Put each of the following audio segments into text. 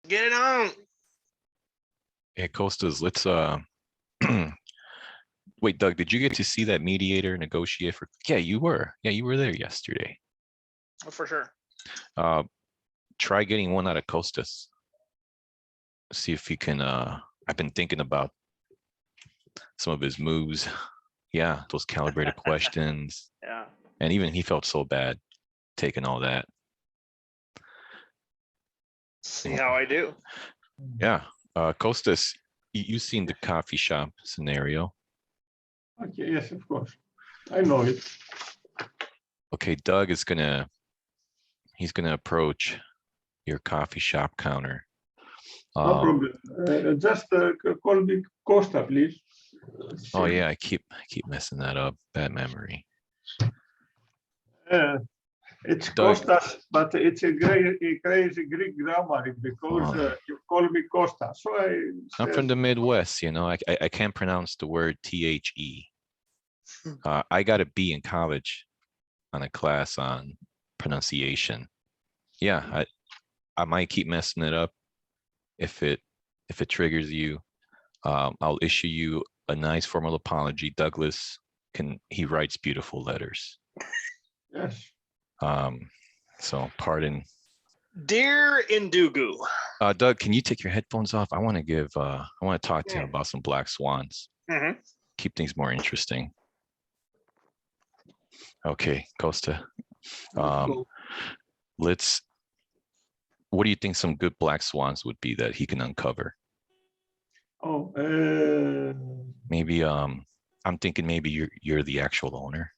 Get it on. Yeah, Costas, let's wait, Doug, did you get to see that mediator negotiate for? Yeah, you were. Yeah, you were there yesterday. Oh, for sure. Try getting one out of Costas. See if you can. I've been thinking about some of his moves. Yeah, those calibrated questions. Yeah. And even he felt so bad taking all that. See how I do. Yeah. Costas, you've seen the coffee shop scenario. Okay, yes, of course. I know it. Okay, Doug is he's gonna approach your coffee shop counter. No problem. Just call me Costa, please. Oh yeah, I keep messing that up. Bad memory. It's Doug. Kostas, but it's a crazy Greek grammar because you call me Costa. So I'm from the Midwest, you know. I can't pronounce the word THE. I got a B in college on a class on pronunciation. Yeah, I might keep messing it up. If it triggers you, I'll issue you a nice formal apology. Douglas he writes beautiful letters. Yes. So pardon. Dear Indugu. Doug, can you take your headphones off? I want to talk to you about some black swans. Mm-hmm. Keep things more interesting. Okay, Costa. What do you think some good black swans would be that he can uncover? Oh, maybe I'm thinking maybe you're the actual owner,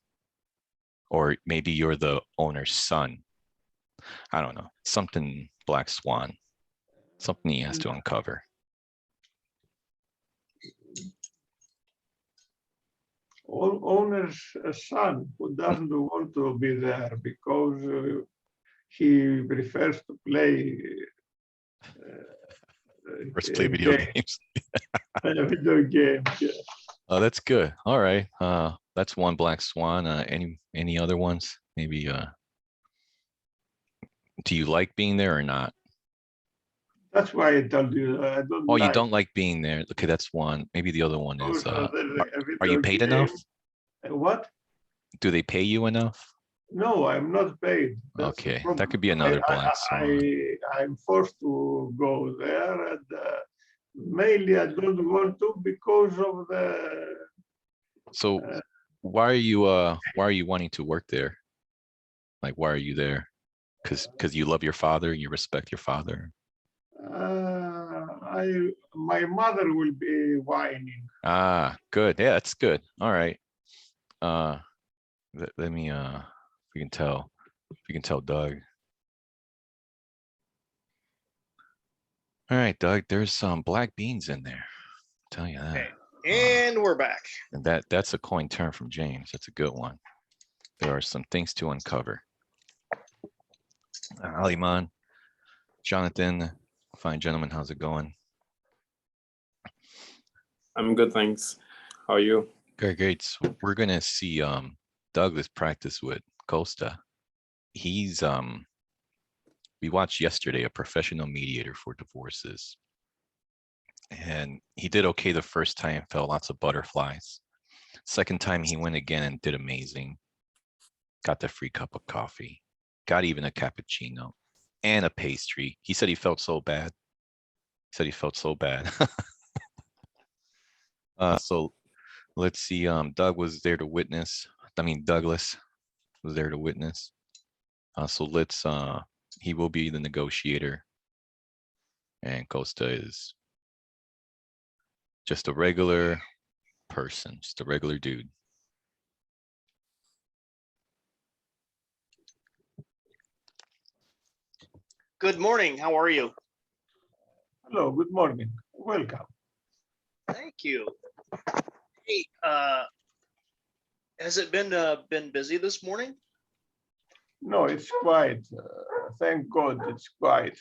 or maybe you're the owner's son. I don't know, something black swan, something he has to uncover. Owner's son who doesn't want to be there because he prefers to play video games. Video games. Yeah. Oh, that's good. All right. That's one black swan. Any other ones? Maybe. Do you like being there or not? That's why I told you I don't. Oh, you don't like being there. Okay, that's one. Maybe the other one is. Are you paid enough? What? Do they pay you enough? No, I'm not paid. That's okay, that could be another black swan. I'm forced to go there, and mainly I don't want to because of the. So, why are you wanting to work there? Like, why are you there? Because you love your father, you respect your father. My mother will be whining. Ah, good. Yeah, that's good. All right. Let me if we can tell Doug. All right, Doug, there's some black beans in there. I'll tell you that. Okay. And we're back. And that's a coin term from James. That's a good one. There are some things to uncover. Aliman, Jonathan, fine gentlemen, how's it going? I'm good, thanks. How are you? Great. So we're gonna see Douglas practice with Costa. He's we watched yesterday a professional mediator for divorces. And he did okay the first time, felt lots of butterflies. Second time he went again and did amazing. Got the free cup of coffee, got even a cappuccino and a pastry. He said he felt so bad. So let's see. Doug was there to witness. Douglas was there to witness. So let's. He will be the negotiator, and Costa is just a regular person, just a regular dude. Good morning. How are you? Hello. Good morning. Welcome. Thank you. Hey, has it been busy this morning? No, it's quiet. Thank God, it's quiet.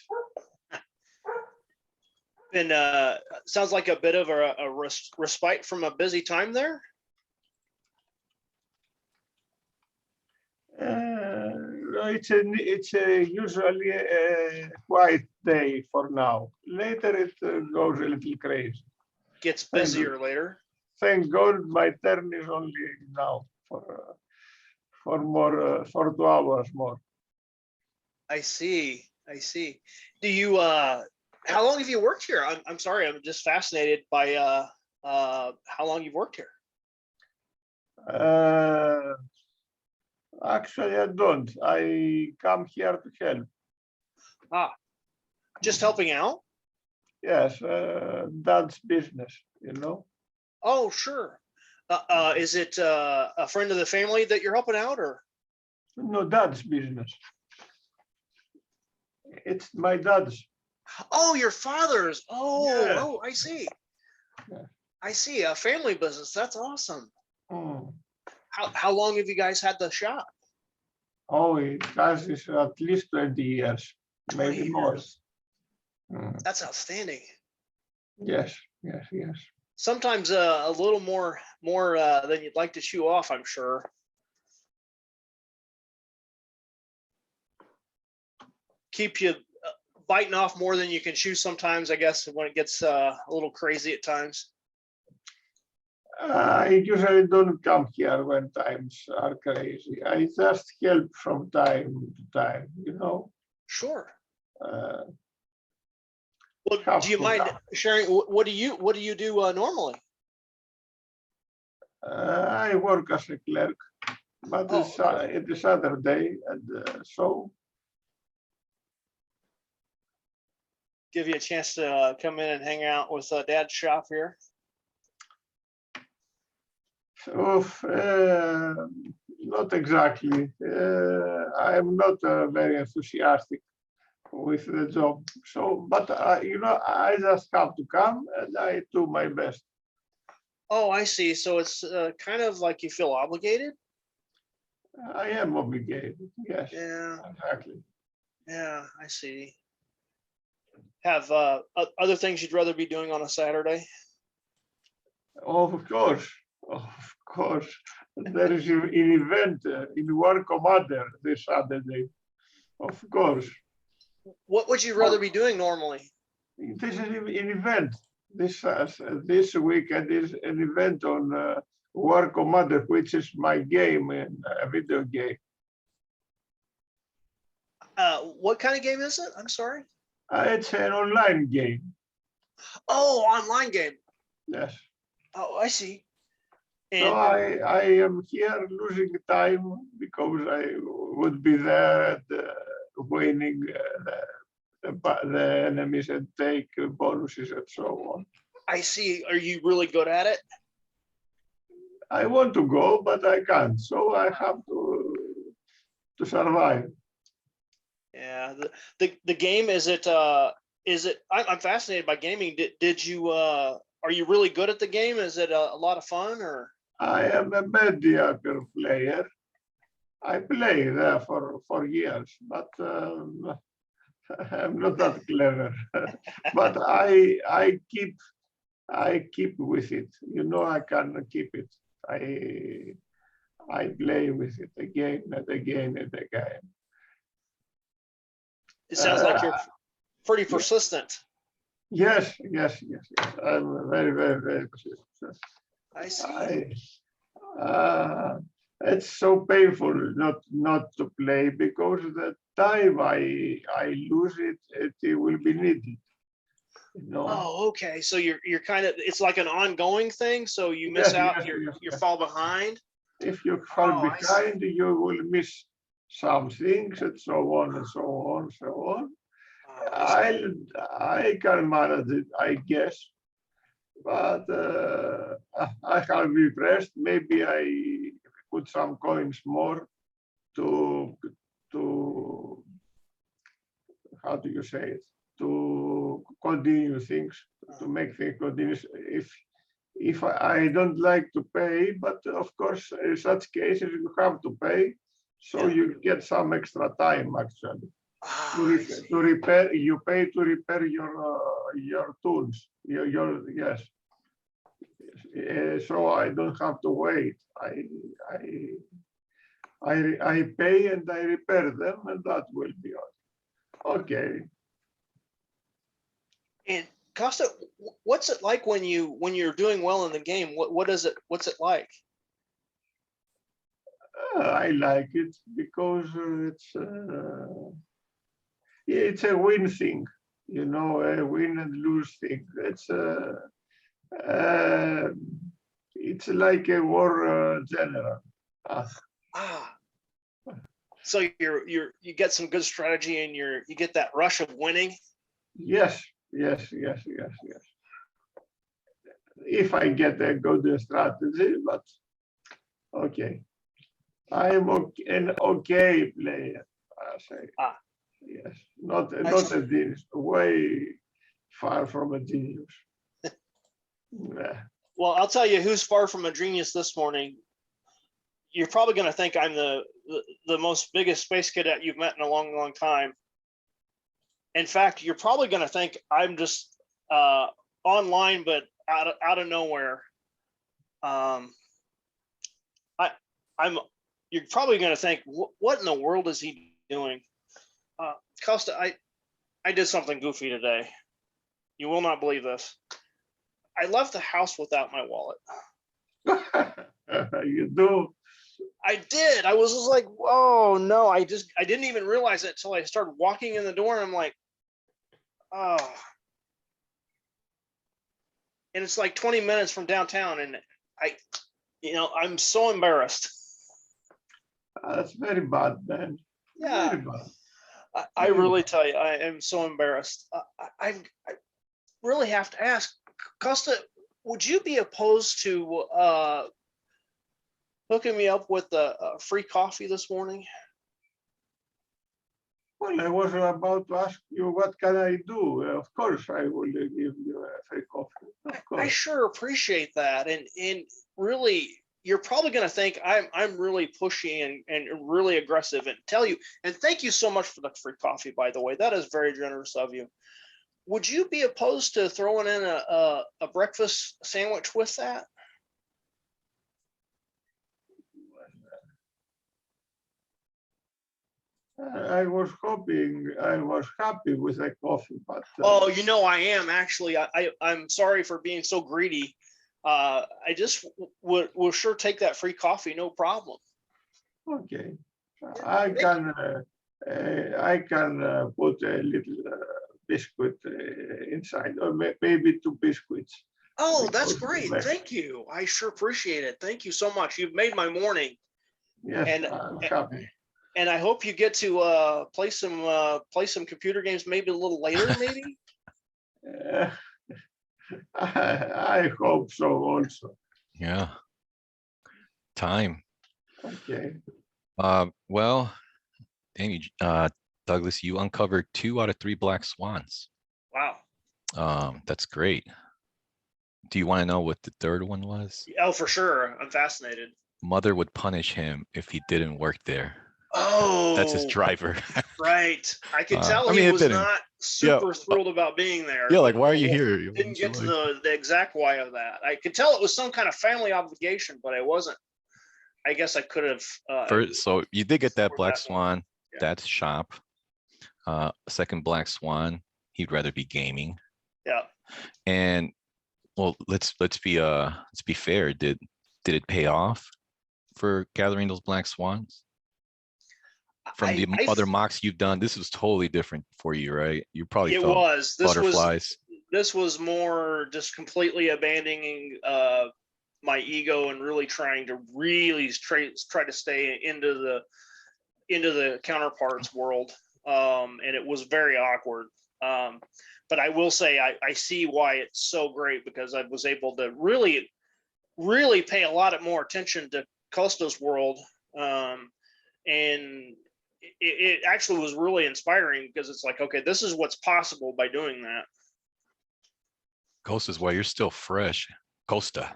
Been sounds like a bit of a respite from a busy time there. It's usually a quiet day for now. later it goes a little crazy. Gets Thank busier later. Thank God my turn is only now for more for 2 hours more. I see. I see. Do you how long have you worked here? I'm sorry, I'm just fascinated by how long you've worked here. Actually, I don't. I come here to help. Ah, just helping out? Yes, that's business, you know. Oh, sure. Is it a friend of the family that you're helping out, or? No, dad's business. It's my dad's. Oh, your father's. Oh, Yes. oh, I see. Yeah. I see. A family business. That's awesome. Mm. How long have you guys had the shop? Oh, it has this at least 20 years, 20 maybe more. years. Mm. That's outstanding. Yes, yes, yes. Sometimes a little more than you'd like to chew off, I'm sure. Keep you biting off more than you can chew sometimes, I guess, when it gets a little crazy at times. I usually don't come here when times are crazy. I just help from time to time, you know. Sure. Uh, Well, Have do you to mind come. sharing? What do you do normally? I work as a clerk, but Oh, it is Saturday, and so give you a chance to come in and hang out with Dad's shop here. not exactly. I'm not very enthusiastic with the job. So, but you know, I just have to come, and I do my best. Oh, I see. So it's kind of like you feel obligated. I am obligated. Yes, Yeah, exactly. yeah, I see. Have other things you'd rather be doing on a Saturday? Of course, of course. There is an event in War Commander this Saturday. Of course. What would you rather be doing normally? This is an event. This weekend is an event on War Commander, which is my game in a video game. What kind of game is it? I'm sorry. It's an online game. Oh, online game. Yes. Oh, I see. So And I am here losing time because I would be there at winning the enemies and take bonuses and so on. I see. Are you really good at it? I want to go, but I can't. So I have to survive. Yeah. The game, is it I'm fascinated by gaming. Did you are you really good at the game? Is it a lot of fun, or? I am a mediocre player. I play there for years, but I'm not that clever. But I keep with it. You know, I can keep it. I play with it again and again and again. It sounds like you're pretty yeah. persistent. Yes, yes, yes, yes. I'm very, very, very persistent. I see. It's so painful not to play because the time I lose it will be needed. You know? Oh, okay. So you're kind of, it's like an ongoing thing. So you miss Yes, out, yes, you yes, yes. fall behind. If you fall Oh, I see. behind, you will miss some things and so on and so on and so on. Oh, I see. I can manage it, I guess. But I have repressed. Maybe I put some coins more to how do you say it, to continue things, to make things continue. If I don't like to pay, but of course in such cases you have to pay, so Yeah. you get some extra time actually. Ah, I see. To repair, you pay to repair your tools. Yes. So I don't have to wait. I pay and I repair them, and that will be all. Okay. And Costa, what's it like when you're doing well in the game? What's it like? I like it because it's a win thing, you know, a win and lose thing. It's like a war general. Ah, so you get some good strategy and you get that rush of winning. Yes. If I get a good strategy, but okay. I'm an okay player, I say. Yes, not a genius, way far from a genius. Well, I'll tell you who's far from a genius this morning. You're probably going to think I'm the most biggest space cadet you've met in a long, long time. In fact, you're probably going to think I'm just online, but out of nowhere. You're probably going to think, what in the world is he doing? Costa, I did something goofy today. You will not believe this. I left the house without my wallet. You do? I did. I was just like, oh no, I didn't even realize it until I started walking in the door, and I'm like, oh. And it's like 20 minutes from downtown, and I'm so embarrassed. That's very bad, man. Yeah. Very bad. I really tell you, I am so embarrassed. I really have to ask, Costa, would you be opposed to hooking me up with a free coffee this morning? Well, I was about to ask you, what can I do? Of course, I will give you a free coffee. Of course. I sure appreciate that, and really, you're probably going to think I'm really pushy and really aggressive, and tell you. And thank you so much for the free coffee, by the way. That is very generous of you. Would you be opposed to throwing in a breakfast sandwich with that? I was happy with the coffee, but Oh, I am actually. I'm sorry for being so greedy. I just will sure take that free coffee, no problem. okay. I can put a little biscuit inside, or maybe 2 biscuits. Oh, that's great. Thank you. I sure appreciate it. Thank you so much. You've made my morning. Yes, And I'm happy. And I hope you get to play some computer games maybe a little later, maybe. I hope so also. Yeah. Time. Okay. Well, Danny, Douglas, you uncovered 2 out of 3 black swans. Wow. That's great. Do you want to know what the third one was? Oh, for sure. I'm fascinated. Mother would punish him if he didn't work there. Oh, That's his driver. Right. I could tell he was not super thrilled about being there. Yeah, like, why are you here? Didn't get to the exact why of that. I could tell it was some kind of family obligation, but I wasn't. I guess I could have. So you did get that black swan. Yeah. That's shop. Second black swan, he'd rather be gaming. Yeah. And well, let's be fair. Did it pay off for gathering those black swans? From the other mocks you've done, this was totally different for you, right? You probably felt butterflies. This was more just completely abandoning my ego and really trying to try to stay into the counterparts world, and it was very awkward. But I will say I see why it's so great, because I was able to really pay a lot more attention to Costa's world, and it actually was really inspiring, because it's like, okay, this is what's possible by doing that. Costa's while you're still fresh. Costa,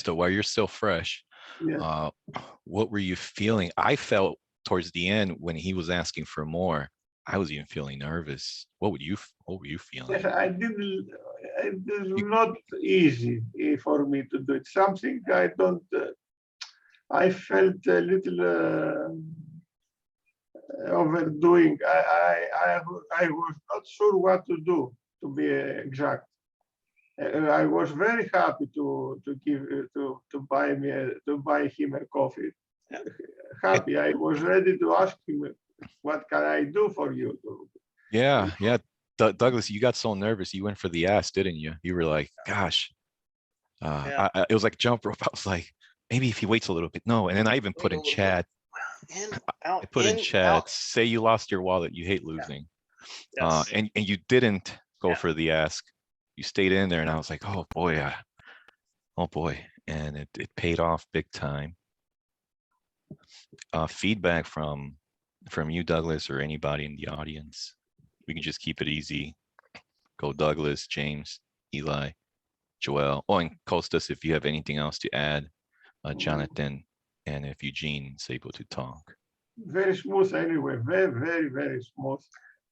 while you're still fresh. Yeah. What were you feeling? I felt towards the end when he was asking for more, I was even feeling nervous. What were you feeling? Yes, it is not easy for me to do it. Something I don't. I felt a little overdoing. I was not sure what to do. to be exact. I was very happy to buy him a coffee. Yeah. Happy. I was ready to ask him, what can I do for you? Yeah, yeah. Douglas, you got so nervous. You went for the ass, didn't you? You were like, gosh. Yeah. It was like jump rope. I was like, maybe if he waits a little bit. No, and then I even put Wait a in little bit. chat. In, I out, put in in, chat, out. say you lost your wallet. You hate losing. Yes. And you didn't go Yeah. for the ask. You stayed in there, and I was like, oh boy, and it paid off big time. Feedback from you, Douglas, or anybody in the audience. We can just keep it easy. Go Douglas, James, Eli, Joel. Oh, and Kostas, if you have anything else to add, Jonathan, and if Eugene's able to talk. Very smooth anyway. Very, very, very smooth.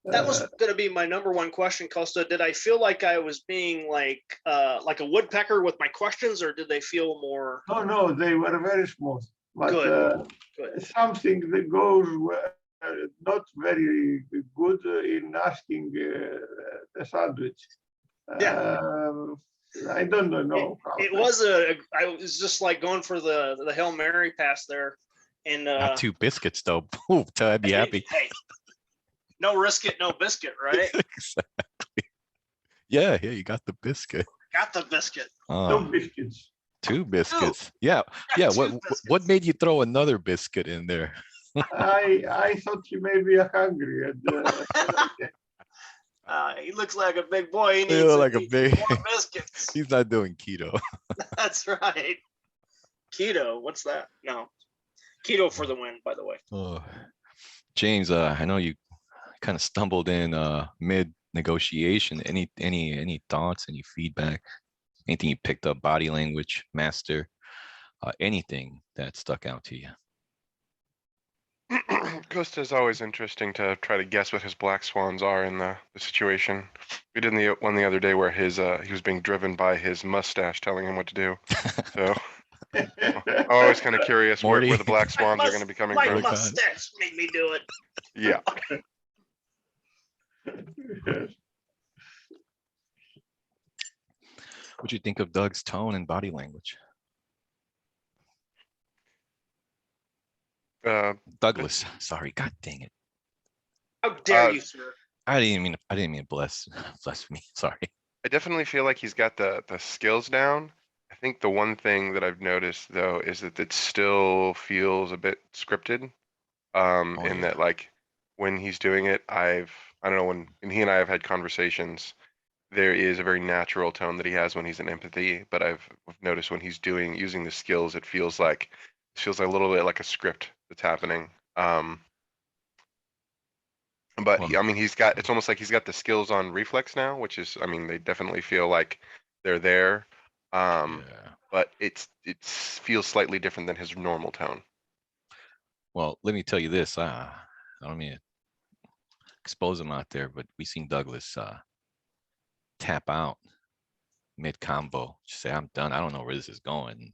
That was going to be my number one question, Costa. Did I feel like I was being like a woodpecker with my questions, or did they feel more? No, they were very smooth. But Good. something that goes not very good in asking the sandwich. Yeah. I don't know. I was just like going for the Hail Mary pass there. And Got 2 biscuits though. Ooh, I'd be happy. Hey, no risk it, no biscuit, right? Exactly. Yeah, you got the biscuit. Got the biscuit. No biscuits. 2 biscuits. Yeah. What made you throw another biscuit in there? I thought he may be hungry. And, he looks like a big boy. He You needs look like a big- more biscuits. He's not doing keto. That's right. Keto. What's that? No. Keto for the win, by the way. Oh. James, I know you kind of stumbled in mid negotiation. Any thoughts, any feedback, anything you picked up, body language, master, anything that stuck out to you? Costa is always interesting to try to guess what his black swans are in the situation. We did one the other day where he was being driven by his mustache telling him what to do. So I'm always kind of curious where the black swans are going to be coming My from. mustache made me do it. Yeah. What'd you think of Doug's tone and body language? Douglas, sorry, god dang it. How dare you, sir? I didn't mean to bless me. Sorry. I definitely feel like he's got the skills down. I think the one thing that I've noticed though is that it still feels a bit scripted. That like when he's doing it, I don't know, when he and I have had conversations, there is a very natural tone that he has when he's in empathy, but I've noticed when he's using the skills, it feels like a little bit like a script that's happening. But I mean, it's almost like he's got the skills on reflex now, which is, I mean, they definitely feel like they're there. But it feels slightly different than his normal tone. Well, let me tell you this. I don't mean to expose him out there, but we seen Douglas tap out mid combo. Just say, I'm done. I don't know where this is going.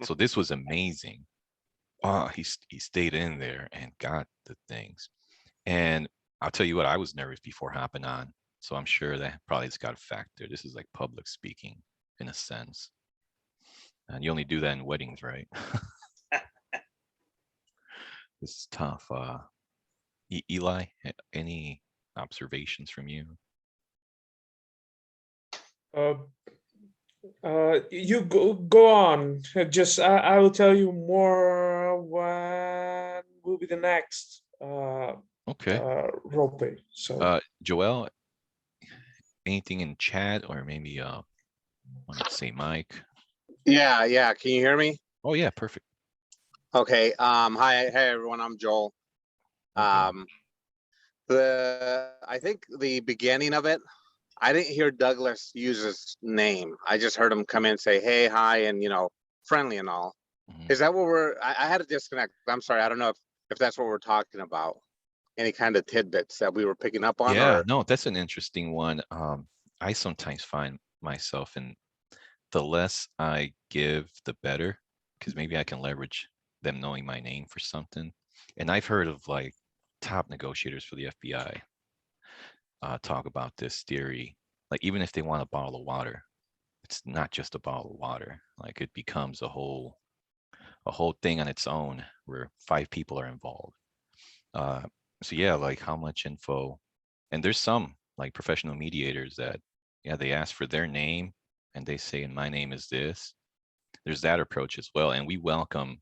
So this was amazing. He stayed in there and got the things. And I'll tell you what, I was nervous before hopping on. So I'm sure that probably has got a factor. This is like public speaking in a sense. And you only do that in weddings, right? This is tough. Eli, any observations from you? You go on. Just I will tell you more when will be the next Okay. role play. So Joel, anything in chat or maybe want to say Mike? Yeah. Can you hear me? Oh yeah, perfect. Okay. Hi everyone. I'm Joel. I think the beginning of it, I didn't hear Douglas use his name. I just heard him come in and say, hey, hi, and friendly and all. Mhm. Is that what I had to disconnect. I'm sorry. I don't know if that's what we're talking about. Any kind of tidbits that we were picking up on? Yeah, no, that's an interesting one. I sometimes find myself in the less I give, the better, because maybe I can leverage them knowing my name for something. And I've heard of like top negotiators for the FBI talk about this theory like even if they want a bottle of water, it's not just a bottle of water. Like it becomes a whole thing on its own where 5 people are involved. So yeah, like how much info, and there's some like professional mediators that, yeah, they ask for their name and they say, and my name is this. There's that approach as well. And we welcome,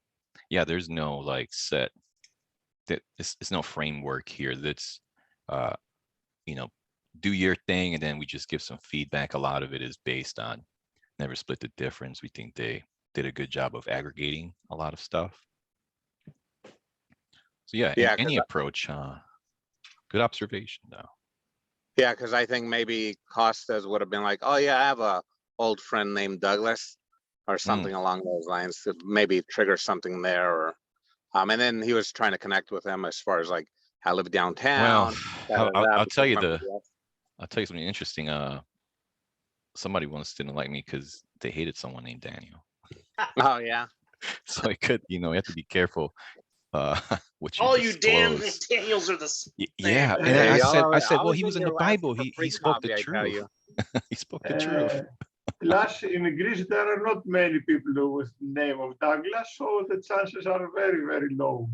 yeah, there's no like set, that it's no framework here that's, you know, do your thing and then we just give some feedback. A lot of it is based on never split the difference. We think they did a good job of aggregating a lot of stuff. So yeah, Yeah, any approach, good observation though. Yeah, because I think maybe Costas would have been like, oh yeah, I have a old friend named Douglas or something along those lines to maybe trigger something there. Or and then he was trying to connect with him as far as like, I live downtown. Well, I'll tell you because I'll tell you something interesting. Somebody once didn't like me because they hated someone named Daniel. oh yeah. So it could, you have to be careful what you All you damn disclose. Daniels are the same. Yeah, and Hey, I said, well, was he was in here the asking Bible. for He free spoke the coffee, I tell truth. you. He spoke the truth. Plus, in Greece, there are not many people with the name of Douglas, so the chances are very, very low.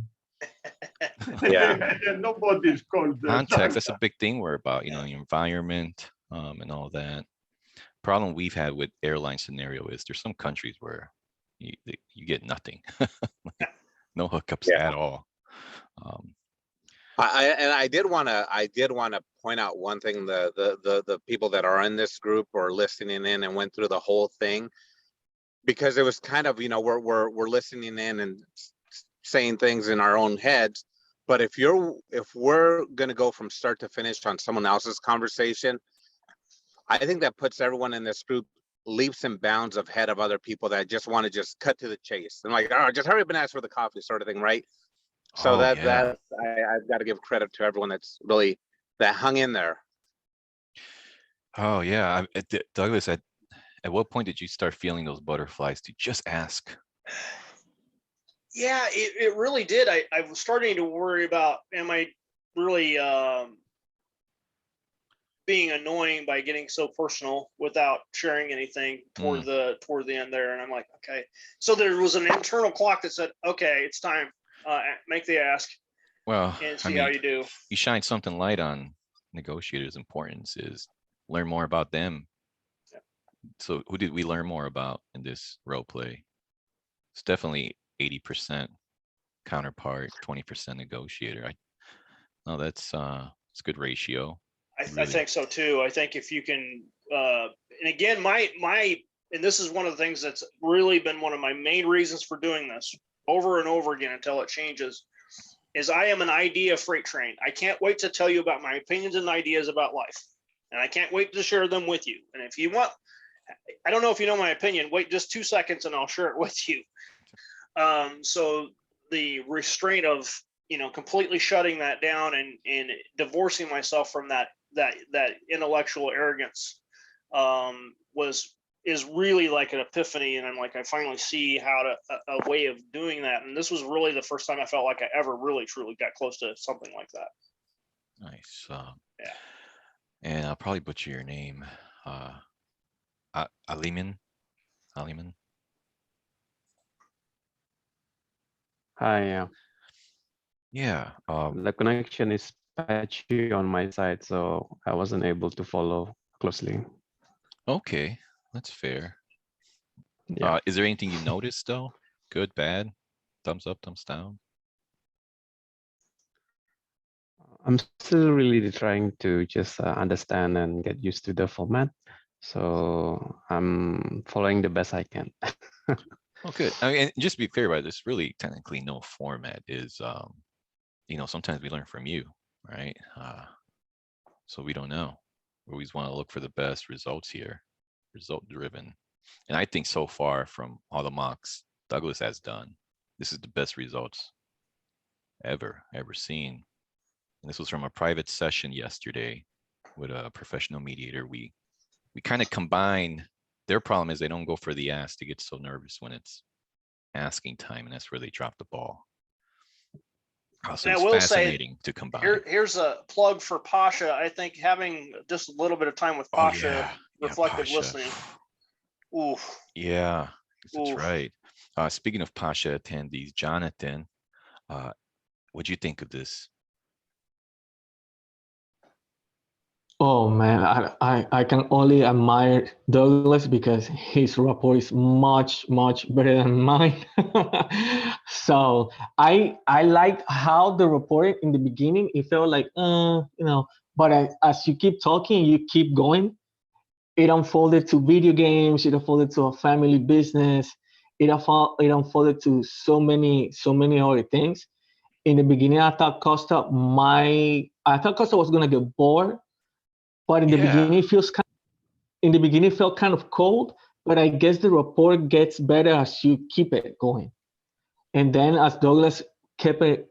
Yeah. Nobody is called Context, that's Douglas. a big thing we're about, your environment and all that. Problem we've had with airline scenario is there's some countries where you get nothing. Like, no hookups Yeah. at all. I did want to point out one thing. The people that are in this group or listening in and went through the whole thing, because it was kind of, we're listening in and saying things in our own heads. But if we're gonna go from start to finish on someone else's conversation, I think that puts everyone in this group leaps and bounds ahead of other people that just want to just cut to the chase and like, oh, just hurry up and ask for the coffee sort of thing, right? So Oh, yeah. I've got to give credit to everyone that's really that hung in there. Oh yeah. Douglas, at what point did you start feeling those butterflies to just ask? Yeah, it really did. I was starting to worry about, am I really being annoying by getting so personal without sharing anything toward the end there? And I'm like, okay. So there was an internal clock that said, okay, it's time. Make the ask. Well, and see how you do. You shine something light on negotiators' importance is learn more about them. Yeah. So who did we learn more about in this role play? It's definitely 80% counterpart, 20% negotiator. That's a good ratio. I think so too. I think if you can, and again, my, and this is one of the things that's really been one of my main reasons for doing this over and over again until it changes, is I am an idea freight train. I can't wait to tell you about my opinions and ideas about life. And I can't wait to share them with you. And if you want, I don't know if you know my opinion, wait just 2 seconds and I'll share it with you. So the restraint of, completely shutting that down and divorcing myself from that intellectual arrogance is really like an epiphany. And I'm like, I finally see a way of doing that. And this was really the first time I felt like I ever really truly got close to something like that. Nice. Yeah. And I'll probably butcher your name. Aliman. Hi, yeah. Yeah. The connection is patchy on my side, so I wasn't able to follow closely. Okay, that's fair. Yeah. Is there anything you noticed though? Good, bad, thumbs up, thumbs down? I'm still really trying to just understand and get used to the format. So I'm following the best I can. Oh, good. I mean, and just to be clear about this, really technically no format is, sometimes we learn from you, right? So we don't know. We always want to look for the best results here, result driven. And I think so far from all the mocks Douglas has done, this is the best results ever seen. And this was from a private session yesterday with a professional mediator. We kind of combine. Their problem is they don't go for the ask. They get so nervous when it's asking time, and that's where they drop the ball. So And I it's will say, fascinating to combine. here's a plug for Pasha. I think having just a little bit of time with Oh Pasha, yeah, yeah, reflective Pasha. listening. Oof. Yeah, that's Oof. right. Speaking of Pasha attendees, Jonathan, what'd you think of this? Oh man, I can only admire Douglas because his rapport is much better than mine. So I liked how the rapport in the beginning it felt like but as you keep talking, you keep going. It unfolded to video games. It unfolded to a family business. It unfolded to so many other things. In the beginning, I thought Costa was gonna get bored, but in the beginning, it felt kind of cold. But I guess the rapport gets better as you keep it going. And then as Douglas kept the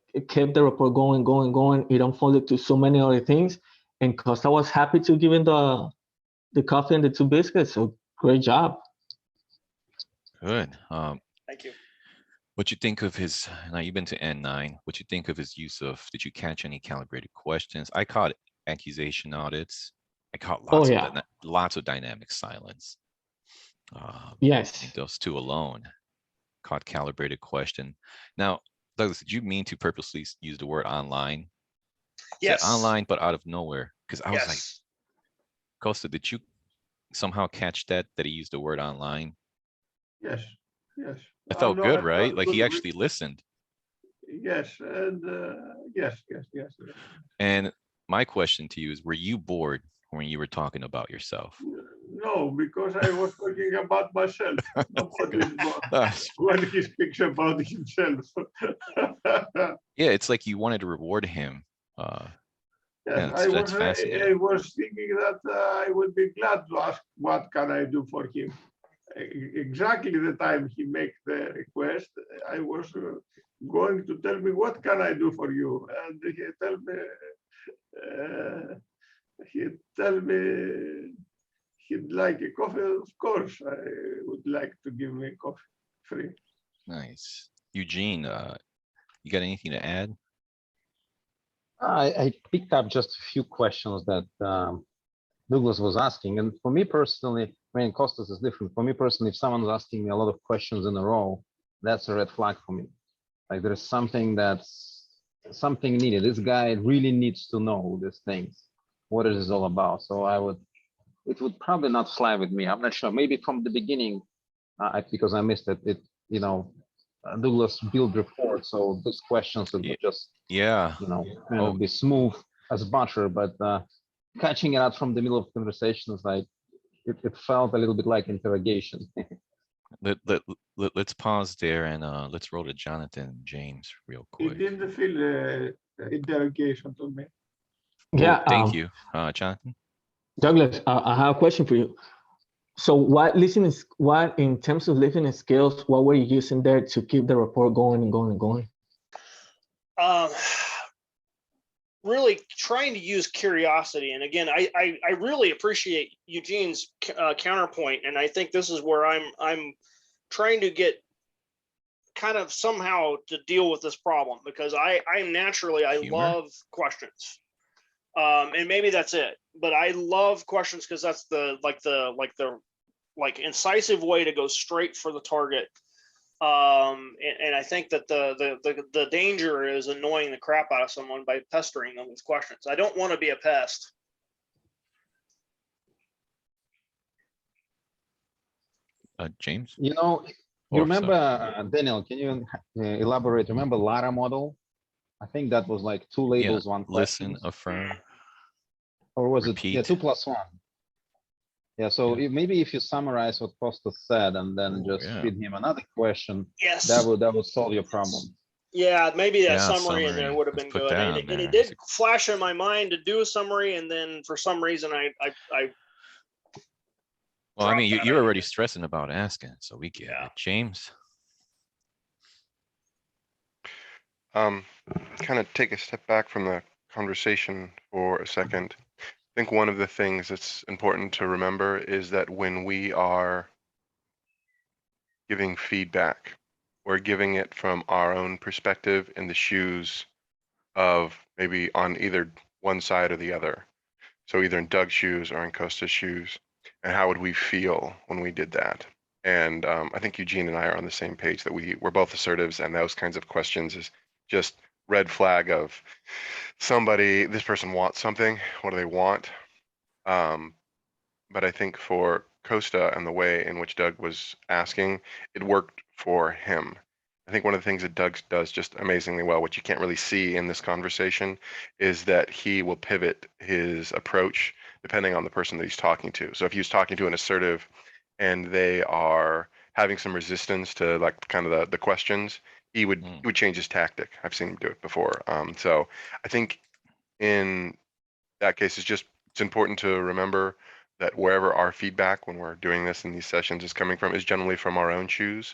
rapport going, it unfolded to so many other things. And Costa was happy to give him the coffee and the 2 biscuits. So great job. Good. Thank you. What you think of his? Now you've been to N9. What you think of his use of? Did you catch any calibrated questions? I caught accusation audits. I caught lots of dynamic silence. I Yes. think those 2 alone caught calibrated question. Now, Douglas, did you mean to purposely use the word online? Yes. Online, but out of nowhere. Because I was like, Yes. Costa, did you somehow catch that he used the word online? Yes, yes. It felt No, good, I right? thought Like he good. actually listened. Yes, and yes. And my question to you is, were you bored when you were talking about yourself? No, because I was talking about myself. Nobody is bored when he speaks about himself. Yeah, it's like you wanted to reward him. Yes, that's I fascinating. was thinking that I would be glad to ask what can I do for him. Exactly the time he make the request, I was going to tell me what can I do for you, and he tell me he'd like a coffee. Of course, I would like to give me coffee free. Nice. Eugene, you got anything to add? I picked up just a few questions that Douglas was asking. And for me personally, I mean, Costas is different. For me personally, if someone's asking me a lot of questions in a row, that's a red flag for me. Like there's something needed. This guy really needs to know these things. What is this all about? So it would probably not fly with me. I'm not sure. Maybe from the beginning, because I missed it, Douglas built rapport. So those questions would just, kind of be smooth as butter, but catching it out from the middle of conversations, like it felt a little bit like interrogation. Let's pause there and let's roll to Jonathan and James real quick. It didn't feel interrogation to me. Yeah. Thank you, Jonathan. Douglas, I have a question for you. So what in terms of listening skills, what were you using there to keep the rapport going and going and going? Really trying to use curiosity. And again, I really appreciate Eugene's counterpoint. And I think this is where I'm trying to get kind of somehow to deal with this problem, because I love questions. And maybe that's it, but I love questions because that's the incisive way to go straight for the target. And I think that the danger is annoying the crap out of someone by pestering them with questions. I don't want to be a pest. James? You remember, Daniel, can you elaborate? Remember Lara model? I think that was like 2 labels, 1 question. Listen, affirm. Or was repeat. it 2 + 1? Yeah, so maybe if you summarize what Costa said and then feed him another question, yes, that would solve your problem. Yeah, maybe that summary in there would have been good. And it did flash in my mind to do a summary, and then for some reason I well, I mean, you're already stressing about asking, so we get it. James? Kind of take a step back from the conversation for a second. I think one of the things that's important to remember is that when we are giving feedback, we're giving it from our own perspective in the shoes of maybe on either one side or the other. So either in Doug's shoes or in Costa's shoes, and how would we feel when we did that? And I think Eugene and I are on the same page that we're both assertives, and those kinds of questions is just red flag of this person wants something. What do they want? But I think for Costa and the way in which Doug was asking, it worked for him. I think one of the things that Doug does just amazingly well, which you can't really see in this conversation, is that he will pivot his approach depending on the person that he's talking to. So if he's talking to an assertive and they are having some resistance to like kind of the questions, he would change his tactic. I've seen him do it before. So I think in that case, it's important to remember that wherever our feedback when we're doing this in these sessions is coming from is generally from our own shoes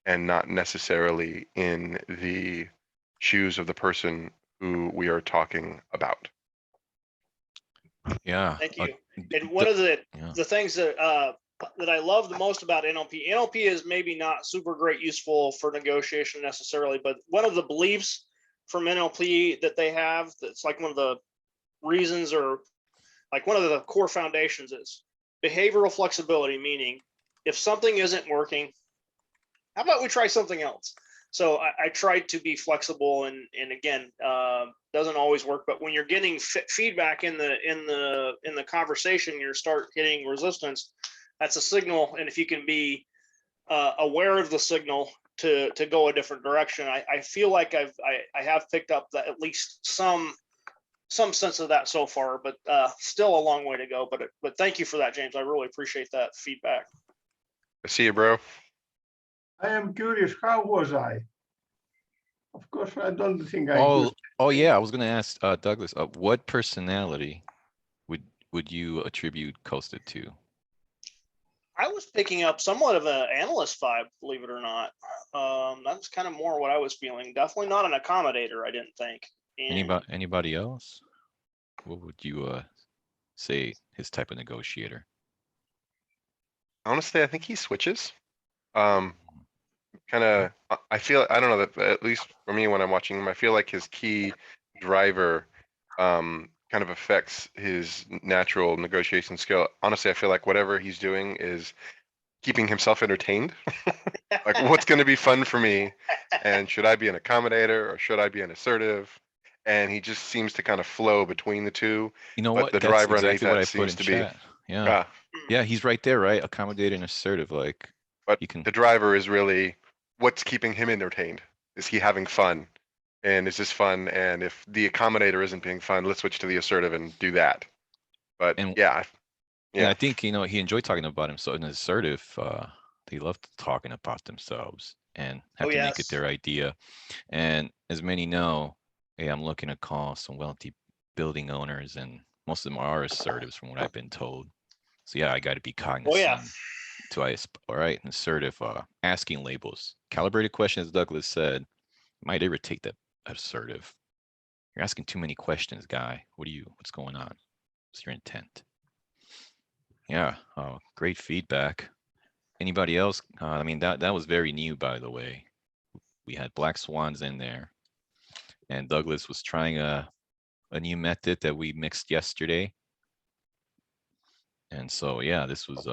and not necessarily in the shoes of the person who we are talking about. Yeah. Thank you. And one of the things that that I love the most about NLP is maybe not super great useful for negotiation necessarily, but one of the beliefs from NLP that they have, that's like one of the reasons or like one of the core foundations is behavioral flexibility, meaning if something isn't working, how about we try something else? So I tried to be flexible, and again, doesn't always work. But when you're getting feedback in the conversation, you start hitting resistance. That's a signal, and if you can be aware of the signal to go a different direction, I feel like I have picked up that at least some sense of that so far, but still a long way to go. But thank you for that, James. I really appreciate that feedback. I see you, bro. I am curious, how was I? Of course, I don't think I Oh yeah, I was gonna ask Douglas, what personality would you attribute Costa to? I was picking up somewhat of an analyst vibe, believe it or not. That's kind of more what I was feeling. Definitely not an accommodator, I didn't think. And Anybody else? What would you say his type of negotiator? Honestly, I think he switches. Kind of, I feel, I don't know, that at least for me when I'm watching him, I feel like his key driver kind of affects his natural negotiation skill. Honestly, I feel like whatever he's doing is keeping himself entertained. Like, what's going to be fun for me? And should I be an accommodator or should I be an assertive? And he just seems to kind of flow between the two. You know But what? the That's driver underneath exactly what I that put seems in to chat. be, Yeah. Yeah, he's right there, right? Accommodating and assertive, like. but You can. the driver is really what's keeping him entertained. Is he having fun? And is this fun? And if the accommodator isn't being fun, let's switch to the assertive and do that. But And yeah. I think, he enjoyed talking about himself. And assertive, they love talking about themselves and have to make it their idea. And as many know, hey, I'm looking to call some wealthy building owners, and most of them are assertives from what I've been told. So yeah, I got to be cognizant. All right, and assertive, asking labels, calibrated questions. Douglas said, might irritate that assertive. You're asking too many questions, guy. What's going on? What's your intent? Yeah, great feedback. Anybody else? I mean, that was very new, by the way. We had black swans in there, and Douglas was trying a new method that we mixed yesterday. And so, yeah, this was,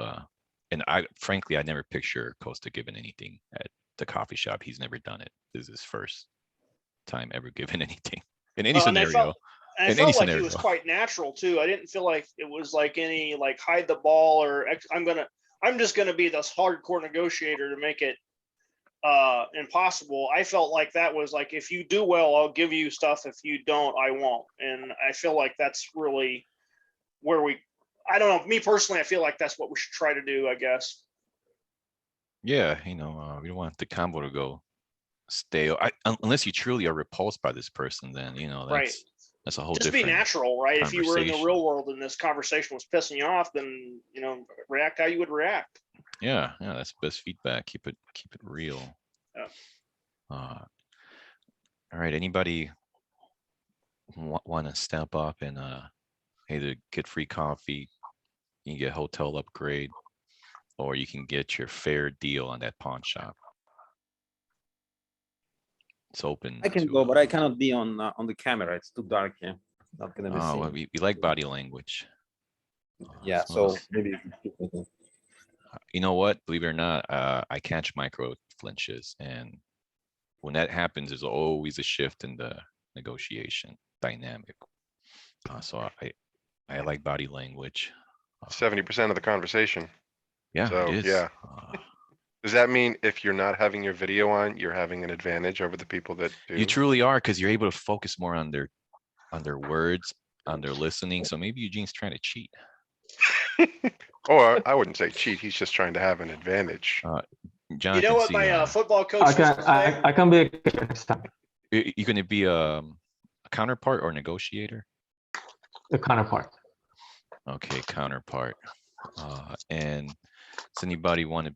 and frankly, I never picture Costa giving anything at the coffee shop. He's never done it. This is his first time ever giving anything in any scenario. I felt like it was quite natural too. I didn't feel like it was like any like hide the ball or I'm just gonna be this hardcore negotiator to make it impossible. I felt like that was like, if you do well, I'll give you stuff. If you don't, I won't. And I feel like that's really where I don't know, me personally, I feel like that's what we should try to do, I guess. Yeah, we don't want the combo to go stale. Unless you truly are repulsed by this person, then that's a whole just different be natural, right? If you were in the conversation. real world and this conversation was pissing you off, then react how you would react. Yeah, that's best feedback. Keep it real. Yeah. All right, anybody want to step up and either get free coffee, you can get hotel upgrade, or you can get your fair deal on that pawn shop. It's open. I can to, go, but I cannot be on the camera. It's too dark here. Not gonna be Oh, well, seen. we like body language. Yeah, So, so maybe you can speak with me. you know what? Believe it or not, I catch micro flinches, and when that happens, there's always a shift in the negotiation dynamic. So I like body language. 70% of the conversation. Yeah, So, it is. yeah. Does that mean if you're not having your video on, you're having an advantage over the people that do? You truly are, because you're able to focus more on their words, on their listening. So maybe Eugene's trying to cheat. Or I wouldn't say cheat. He's just trying to have an advantage. You Jonathan, know what see, my football coach I used can to say? I can be a coach next time. you going to be a counterpart or negotiator? The counterpart. Okay, counterpart. And does anybody want to?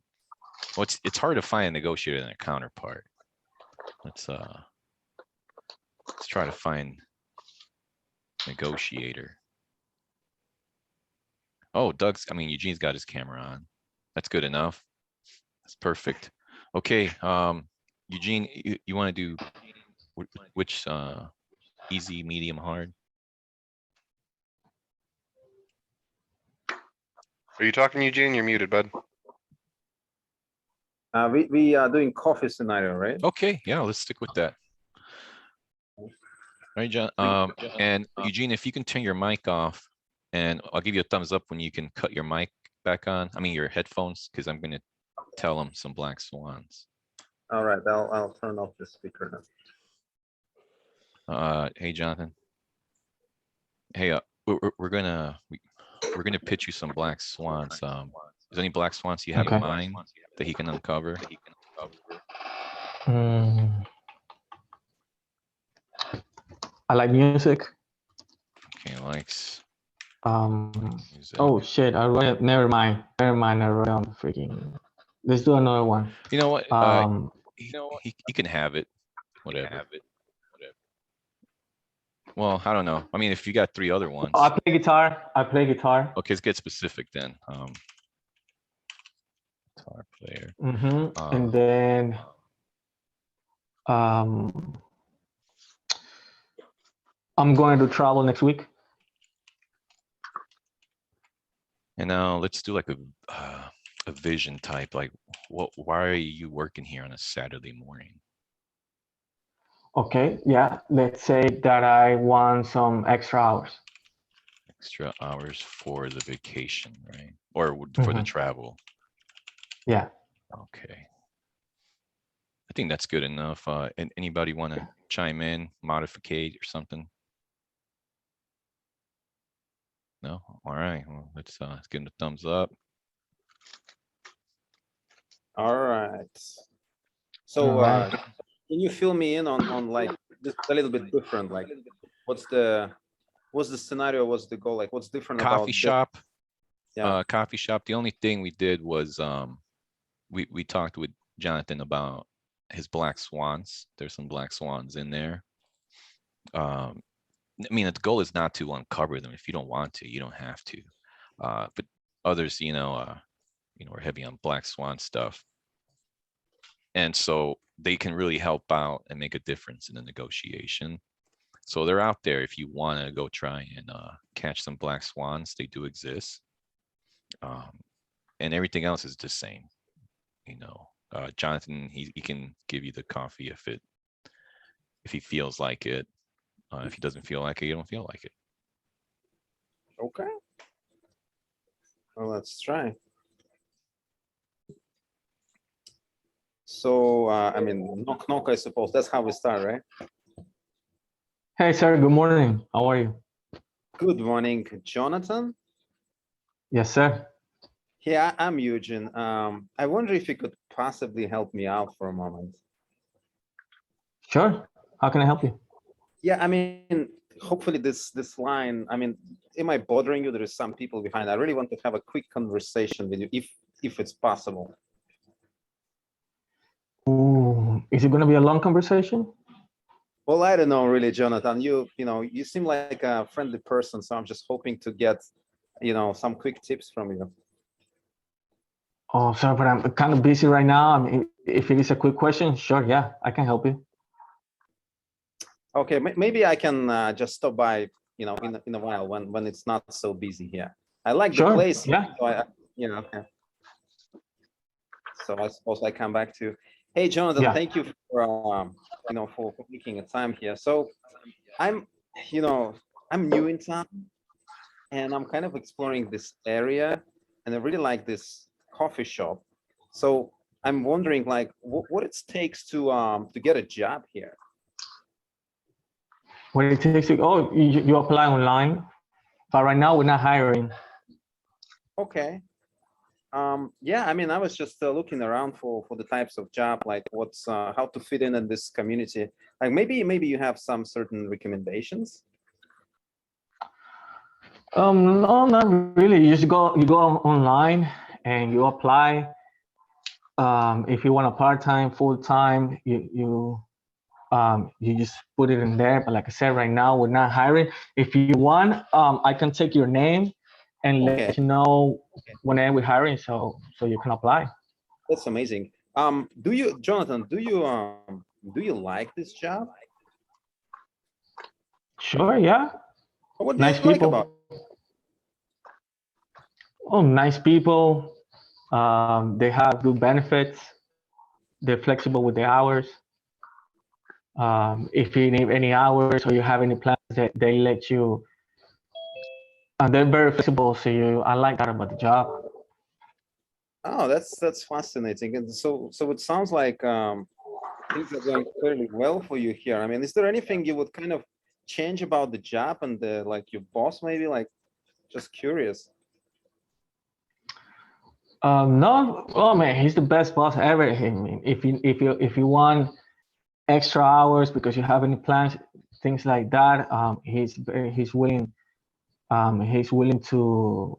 Well, it's hard to find a negotiator and a counterpart. Let's try to find negotiator. Oh, Eugene's got his camera on. That's good enough. That's perfect. Okay, Eugene, you want to do which easy, medium, hard? Are you talking, Eugene? You're muted, bud. We are doing coffee scenario, right? Okay, yeah, let's stick with that. All right, John. And Eugene, if you can turn your mic off, and I'll give you a thumbs up when you can cut your mic back on. I mean your headphones, because I'm gonna tell them some black swans. All right, I'll turn off the speaker now. Hey, Jonathan. Hey, we're gonna pitch you some black swans. Is there any black swans you have in Okay. mind that he can uncover? I like music. Okay, likes. music. Oh shit! Never mind. I'm freaking. Let's do another one. You know what? He can have it. Whatever. Well, I don't know. I mean, if you got 3 other ones. I play guitar. Okay, let's get specific then. Guitar player. And then I'm going to travel next week. And now let's do like a vision type. Like, why are you working here on a Saturday morning? Okay, yeah. Let's say that I want some extra hours. Extra hours for the vacation, right? Or for the travel. Yeah. Okay. I think that's good enough. And anybody want to chime in, modificate or something? No? All right. Well, let's give him a thumbs up. All right. So All right. can you fill me in on like just a little bit different? Like what's the scenario? What's the goal? Like what's different about Coffee shop. Yeah. Coffee shop. The only thing we did was we talked with Jonathan about his black swans. There's some black swans in there. I mean, the goal is not to uncover them. If you don't want to, you don't have to. But others, are heavy on black swan stuff. And so they can really help out and make a difference in the negotiation. So they're out there if you want to go try and catch some black swans. They do exist. And everything else is the same. Jonathan, he can give you the coffee if he feels like it. If he doesn't feel like it, you don't feel like it. Okay. Well, let's try. So, I mean, knock, knock, I suppose. That's how we start, right? Hey, sir. Good morning. How are you? Good morning, Jonathan. Yes, sir. Yeah, I'm Eugene. I wonder if you could possibly help me out for a moment. Sure. How can I help you? Yeah, I mean, hopefully this line, I mean, am I bothering you? There is some people behind. I really want to have a quick conversation with you, if it's possible. Ooh, is it going to be a long conversation? Well, I don't know, really, Jonathan. You seem like a friendly person, so I'm just hoping to get, some quick tips from you. Oh, sorry, but I'm kind of busy right now. I mean, if it is a quick question, sure, yeah, I can help you. Okay, maybe I can just stop by, you know, in a while when it's not so busy here. I like the Sure, place. yeah. So you know, okay. So I suppose I come back to, hey, Jonathan, Yeah. thank you for, you know, for making a time here. So I'm, you know, I'm new in town and I'm kind of exploring this area and I really like this coffee shop. So I'm wondering like what it takes to get a job here. What it takes to, oh, you apply online, but right now we're not hiring. Okay. Yeah, I mean, I was just looking around for the types of job, like what's how to fit in this community. Like maybe you have some certain recommendations. No, not really. You just you go online and you apply. If you want a part-time, full-time, you just put it in there. But like I said, right now we're not hiring. If you want, I can take your name and Okay. let you know whenever we're hiring, so you can apply. That's amazing. Do you, Jonathan, do you like this job? Sure, yeah. What do Nice you like people. about it? Oh, nice people. They have good benefits. They're flexible with the hours. If you need any hours or you have any plans, they let you. They're very flexible, so I like that about the job. Oh, that's fascinating. And so it sounds like things are going fairly well for you here. I mean, is there anything you would kind of change about the job and the like your boss maybe? Like, just curious. No, oh man, he's the best boss ever. I mean, if you want extra hours because you have any plans, things like that, he's willing to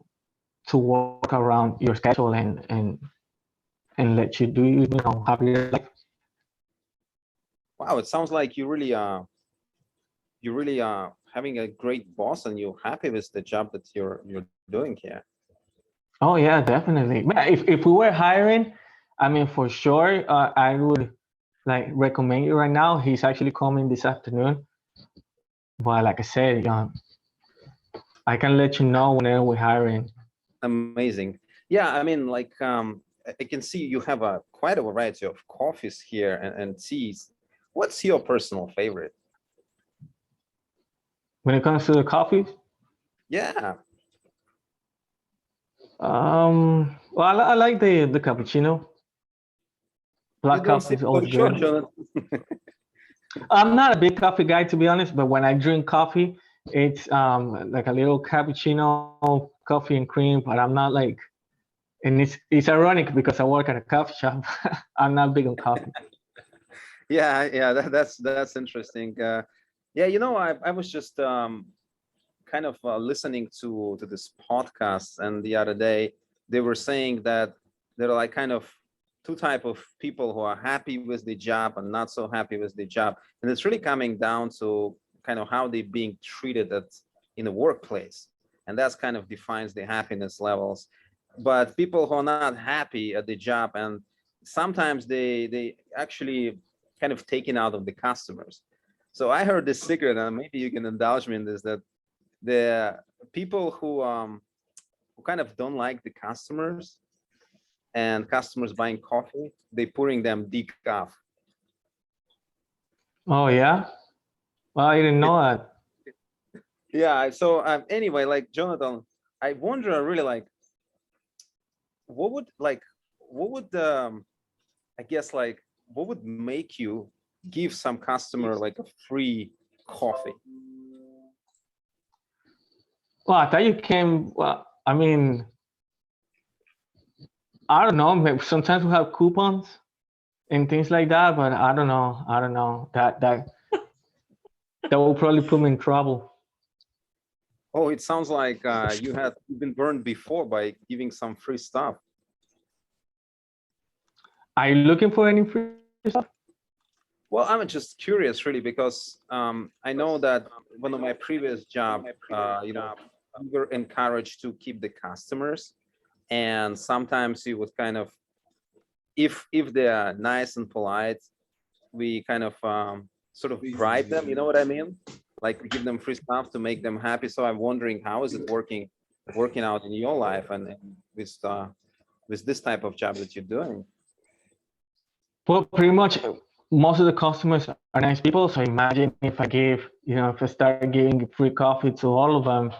work around your schedule and let you do have your life. Wow, it sounds like you really are having a great boss and you're happy with the job that you're doing here. Oh yeah, definitely. Man, if we were hiring, I mean for sure, I would like recommend you right now. He's actually coming this afternoon. But like I said, I can let you know whenever we're hiring. Amazing. Yeah, I mean, like I can see you have quite a variety of coffees here and teas. What's your personal favorite? When it comes to the coffee, Yeah, well, I like the cappuccino. Black you don't coffee seem is so always sure, good. Jonathan. I'm not a big coffee guy to be honest, but when I drink coffee, it's like a little cappuccino, coffee and cream. But I'm not like, and it's ironic because I work at a coffee shop. I'm not big on coffee. Yeah, that's interesting. Yeah, you know, I was just kind of listening to this podcast, and the other day they were saying that there are like kind of two type of people who are happy with the job and not so happy with the job, and it's really coming down to kind of how they're being treated in the workplace, and that's kind of defines the happiness levels. But people who are not happy at the job, and sometimes they actually kind of taken out of the customers. So I heard this secret, and maybe you can indulge me in this, that the people who kind of don't like the customers and customers buying coffee, they pouring them decaf. Oh yeah, well, I didn't know that. Yeah. So anyway, like Jonathan, I wonder really like what would I guess like what would make you give some customer like a free coffee? Well, I thought you came. Well, I mean, I don't know. Maybe sometimes we have coupons and things like that, but I don't know. I don't know. That will probably put me in trouble. Oh, it sounds like you've been burned before by giving some free stuff. Are you looking for any free stuff? Well, I'm just curious, really, because I know that one of my previous job, you know, we were encouraged to keep the customers, and sometimes you would kind of, if they are nice and polite, we kind of sort of bribe them, you know what I mean? Like we give them free stuff to make them happy. So I'm wondering, how is it working out in your life and with this type of job that you're doing? Well, pretty much most of the customers are nice people. So imagine if I gave, if I start giving free coffee to all of them,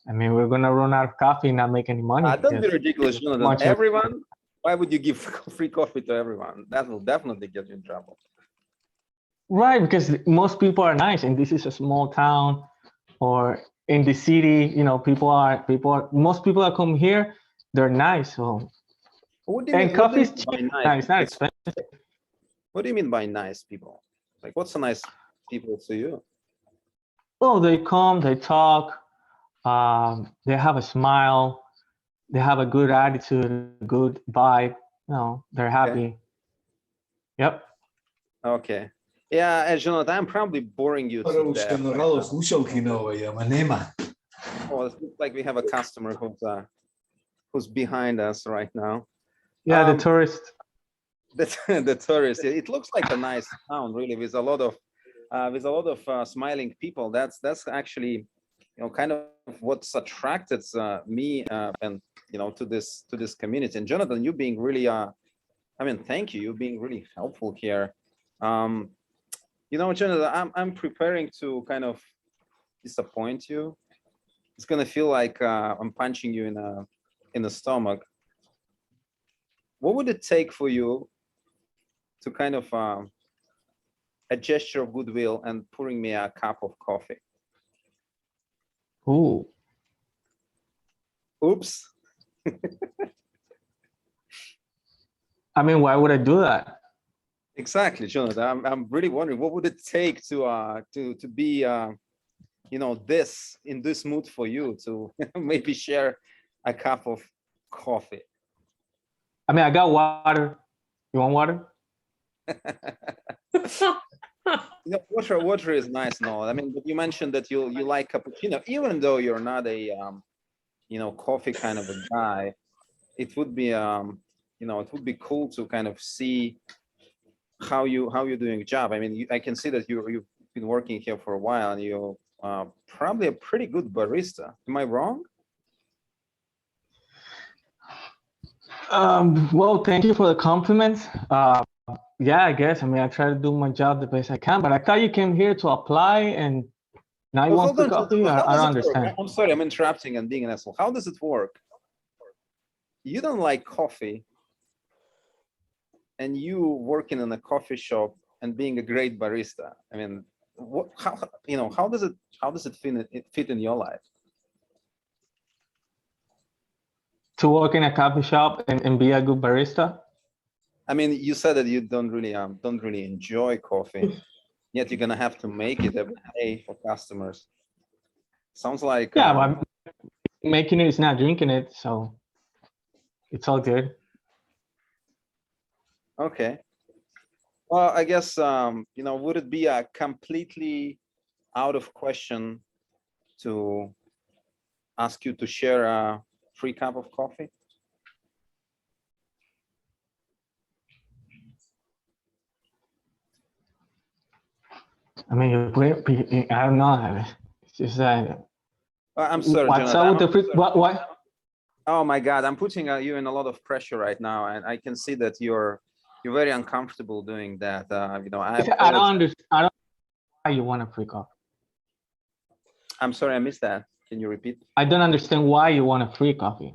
I mean, we're gonna run out of coffee and not make any money. Don't be because ridiculous, Jonathan. much of- Everyone, why would you give free coffee to everyone? That will definitely get you in trouble. Right, because most people are nice, and this is a small town, or in the city, most people that come here, they're nice. So, What do you and mean? What do coffee you is mean cheap. by It's nice? not expensive. What do you mean by nice people? Like, what's a nice people to you? Oh, they come, they talk, they have a smile, they have a good attitude, good vibe. They're happy. Yep. Okay. Yeah, Jonathan, I'm probably boring you to death. Right now. Oh, it looks like we have a customer who's behind us right now. Yeah, the tourist. The tourist. It looks like a nice town, really, with a lot of smiling people. That's actually, kind of what's attracted me and to this community. And Jonathan, you being really, thank you. You being really helpful here. Jonathan, I'm preparing to kind of disappoint you. It's gonna feel like I'm punching you in the stomach. What would it take for you to kind of a gesture of goodwill and pouring me a cup of coffee? Ooh. Oops. I mean, why would I do that? Exactly, Jonathan. I'm really wondering, what would it take to be in this mood for you to maybe share a cup of coffee? I mean, I got water. You want water? Water is nice. No, I mean, but you mentioned that you like cappuccino, even though you're not a coffee kind of a guy. It would be it would be cool to kind of see how you're doing a job. I mean, I can see that you've been working here for a while, and you're probably a pretty good barista. Am I wrong? Well, thank you for the compliments. Yeah, I guess. I mean, I try to do my job the best I can, but I thought you came here to apply and now you Well, want hold free on, coffee? how I does don't it work? understand. I'm sorry, I'm interrupting and being an asshole. How does it work? You don't like coffee, and you working in a coffee shop and being a great barista. I mean, how does it fit in your life? To work in a coffee shop and be a good barista? I mean, you said that you don't really enjoy coffee, yet you're gonna have to make it every day for customers. Sounds like Yeah, but making it is not drinking it, so it's all good. okay. Well, I guess would it be a completely out of question to ask you to share a free cup of coffee? I mean, I don't know. It's just I'm sorry, what's Jonathan. up with the free? What? Oh my God, I'm putting you in a lot of pressure right now, and I can see that you're very uncomfortable doing that. I don't understand. I don't know why you want a free coffee. I'm sorry, I missed that. Can you repeat? I don't understand why you want a free coffee.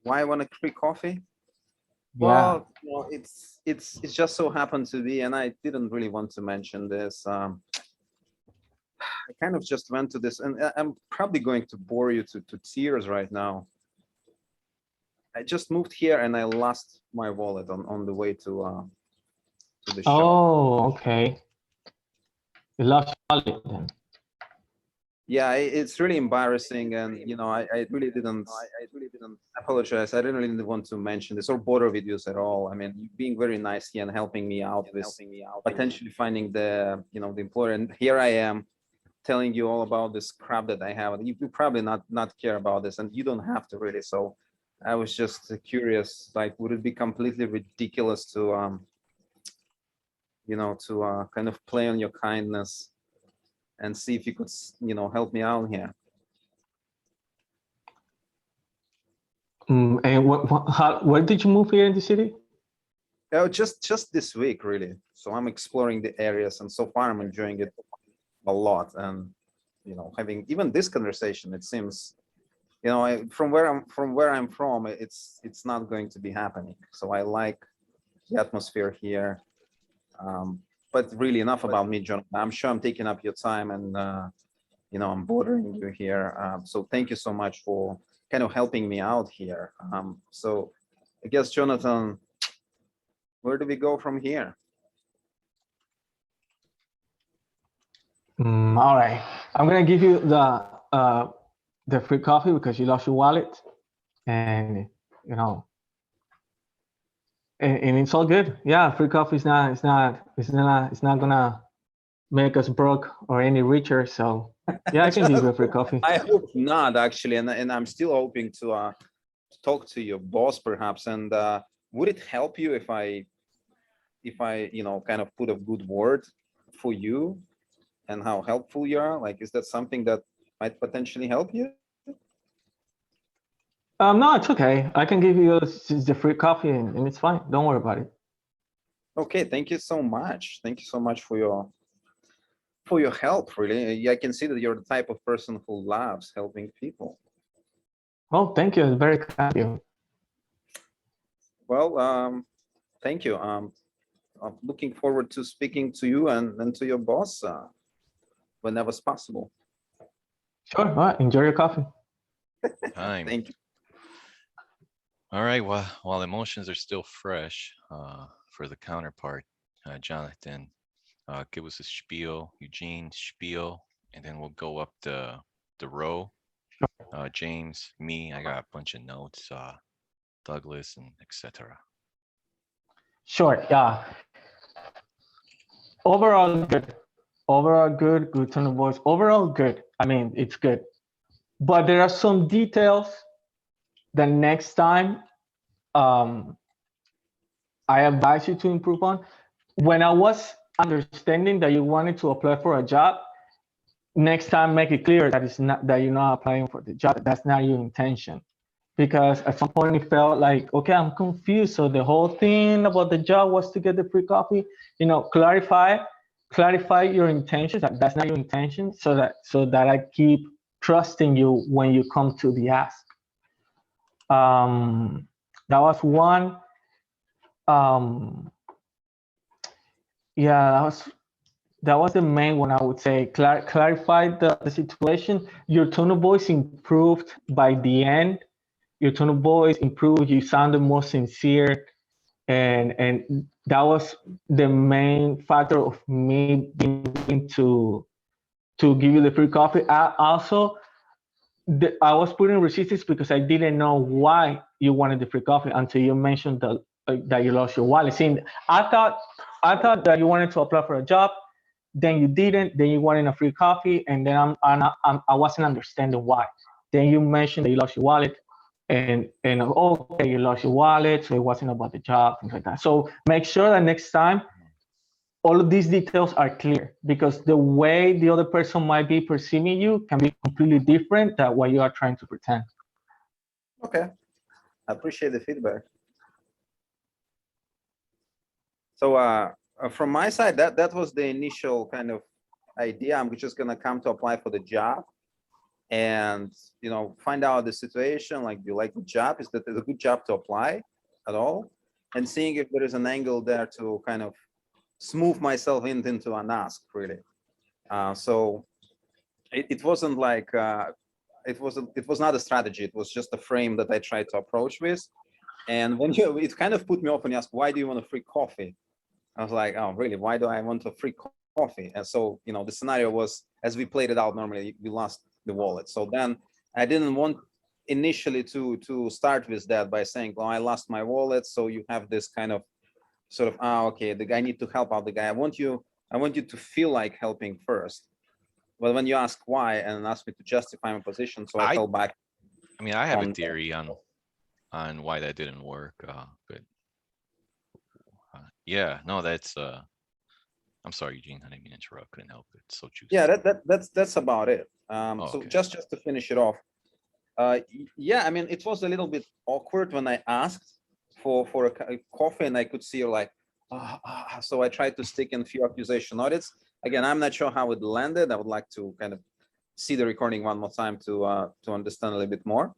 Why I want a free coffee? Yeah. Well, it's just so happened to be, and I didn't really want to mention this. I kind of just went to this, and I'm probably going to bore you to tears right now. I just moved here and I lost my wallet on the way to the shop. Oh, okay. You lost your wallet then. Yeah, it's really embarrassing, and I really didn't. Apologize. I didn't really want to mention this or bother with you at all. I mean, you being very nice here and helping me out with potentially finding the the employer, and here I am telling you all about this crap that I have. You probably not care about this, and you don't have to really. So I was just curious, like, would it be completely ridiculous to to kind of play on your kindness and see if you could, help me out here. And where did you move here in the city? Oh, just this week, really. So I'm exploring the areas, and so far I'm enjoying it a lot. And having even this conversation, it seems, from where I'm from, it's not going to be happening. So I like the atmosphere here. But really, enough about me, John. I'm sure I'm taking up your time, and I'm bothering you here. So thank you so much for kind of helping me out here. So I guess, Jonathan, where do we go from here? All right, I'm gonna give you the free coffee because you lost your wallet, and and it's all good. Yeah, free coffee is not gonna make us broke or any richer. So yeah, I can give you a free coffee. I hope not, actually, and I'm still hoping to talk to your boss, perhaps. And would it help you if I kind of put a good word for you and how helpful you are? Like, is that something that might potentially help you? No, it's okay. I can give you the free coffee, and it's fine. Don't worry about it. Okay, thank you so much. Thank you so much for your help. Really, I can see that you're the type of person who loves helping people. Oh, thank you. It's very kind of you. Well, thank you. I'm looking forward to speaking to you and to your boss whenever's possible. Sure. All right. Enjoy your coffee. Time. Thank you. All right. Well, while emotions are still fresh, for the counterpart, Jonathan, give us a spiel, Eugene spiel, and then we'll go up the row. James, me, I got a bunch of notes. Douglas, and etc. Sure. Yeah. Overall good. Overall good. Good tone of voice. Overall good. I mean, it's good, but there are some details that next time I advise you to improve on. When I was understanding that you wanted to apply for a job, next time make it clear that it's not that you're not applying for the job. That's not your intention. Because at some point it felt like, okay, I'm confused. So the whole thing about the job was to get the free coffee. Clarify your intentions. That's not your intention. So that I keep trusting you when you come to the ask. That was one. Yeah, that was the main one. I would say clarify the situation. Your tone of voice improved by the end. Your tone of voice improved. You sounded more sincere, and that was the main factor of me being willing to give you the free coffee. I was putting resistance because I didn't know why you wanted the free coffee until you mentioned that you lost your wallet. See, I thought that you wanted to apply for a job, then you didn't, then you wanted a free coffee, and then I wasn't understanding why. Then you mentioned that you lost your wallet, and okay, you lost your wallet, so it wasn't about the job, things like that. So make sure that next time all of these details are clear, because the way the other person might be perceiving you can be completely different than what you are trying to pretend. Okay, I appreciate the feedback. So from my side, that was the initial kind of idea. I'm just gonna come to apply for the job and find out the situation. Like, do you like the job? Is that a good job to apply at all? And seeing if there is an angle there to kind of smooth myself into an ask, really. So it wasn't like it was not a strategy. It was just a frame that I tried to approach with. And when it kind of put me off when you ask, why do you want a free coffee? I was like, oh, really? Why do I want a free coffee? And so, the scenario was, as we played it out normally, we lost the wallet. So then I didn't want initially to start with that by saying, well, I lost my wallet. So you have this kind of sort of, okay, the guy need to help out the guy. I want you to feel like helping first. But when you ask why and ask me to justify my position, so I fell back. I mean, I have a theory on why that didn't work, but yeah, no, that's I'm sorry, Eugene, I didn't mean to interrupt, couldn't help it, so juicy. Yeah, that's about it. Oh, So okay. just to finish it off. Yeah, I mean, it was a little bit awkward when I asked for a coffee and I could see you're like, so I tried to stick in a few accusation audits. Again, I'm not sure how it landed. I would like to kind of see the recording one more time to understand a little bit more.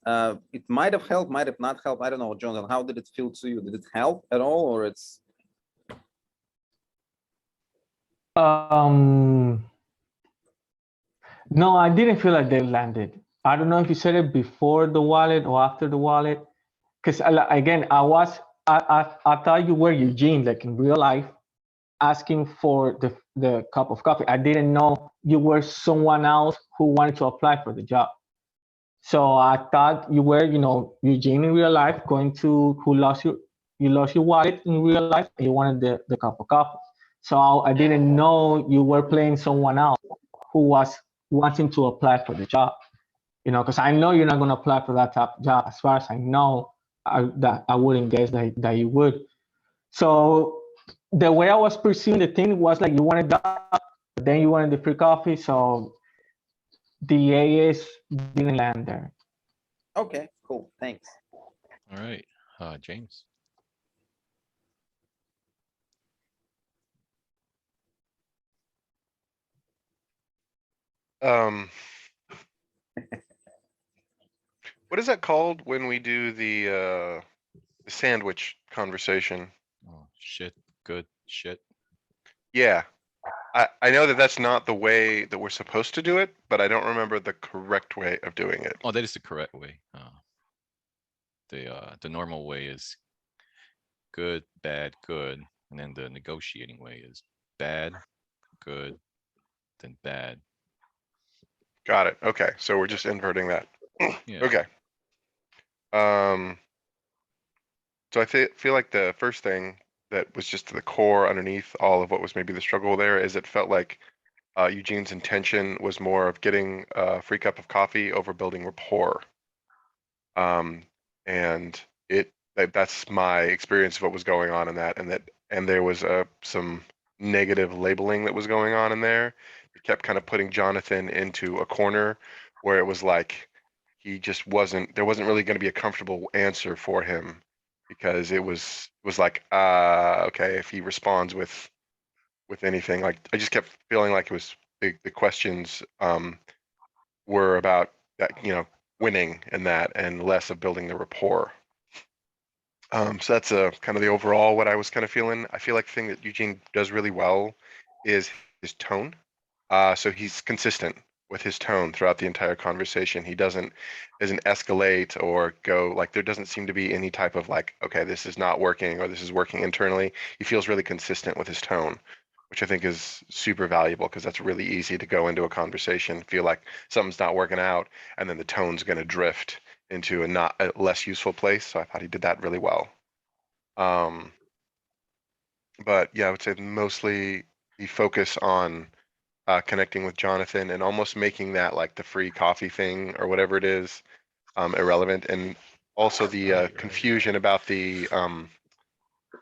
It might have helped, might have not helped. I don't know, Jonathan, how did it feel to you? Did it help at all, or it's? No, I didn't feel like they landed. I don't know if you said it before the wallet or after the wallet. Because again, I thought you were Eugene, like in real life, asking for the cup of coffee. I didn't know you were someone else who wanted to apply for the job. So I thought you were, Eugene in real life, who lost your wallet in real life, and you wanted the cup of coffee. So I didn't know you were playing someone else who was wanting to apply for the job. Because I know you're not going to apply for that top job. As far as I know, I wouldn't guess that you would. So the way I was perceiving the thing was like you wanted that, but then you wanted the free coffee. So the AS didn't land there. Okay, cool, thanks. All right, James. What is that called when we do the sandwich conversation? Oh, shit, good shit. Yeah. I know that that's not the way that we're supposed to do it, but I don't remember the correct way of doing it. Oh, that is the correct way. The normal way is good, bad, good, and then the negotiating way is bad, good, then bad. Got it. Okay, so we're just inverting that. Yeah. Okay. So I feel like the first thing that was just the core underneath all of what was maybe the struggle there is it felt like Eugene's intention was more of getting a free cup of coffee over building rapport. And that's my experience of what was going on in that, and there was some negative labeling that was going on in there. It kept kind of putting Jonathan into a corner where it was like he just there wasn't really going to be a comfortable answer for him, because it was like, okay, if he responds with anything, like I just kept feeling like it was the questions were about that, winning and that, and less of building the rapport. So that's kind of the overall what I was kind of feeling. I feel like the thing that Eugene does really well is his tone. So he's consistent with his tone throughout the entire conversation. He doesn't escalate or go like, there doesn't seem to be any type of like, okay, this is not working or this is working internally. He feels really consistent with his tone, which I think is super valuable, because that's really easy to go into a conversation, feel like something's not working out, and then the tone's going to drift into a less useful place. So I thought he did that really well. But yeah, I would say mostly the focus on connecting with Jonathan and almost making that like the free coffee thing or whatever it is irrelevant, and also the confusion about the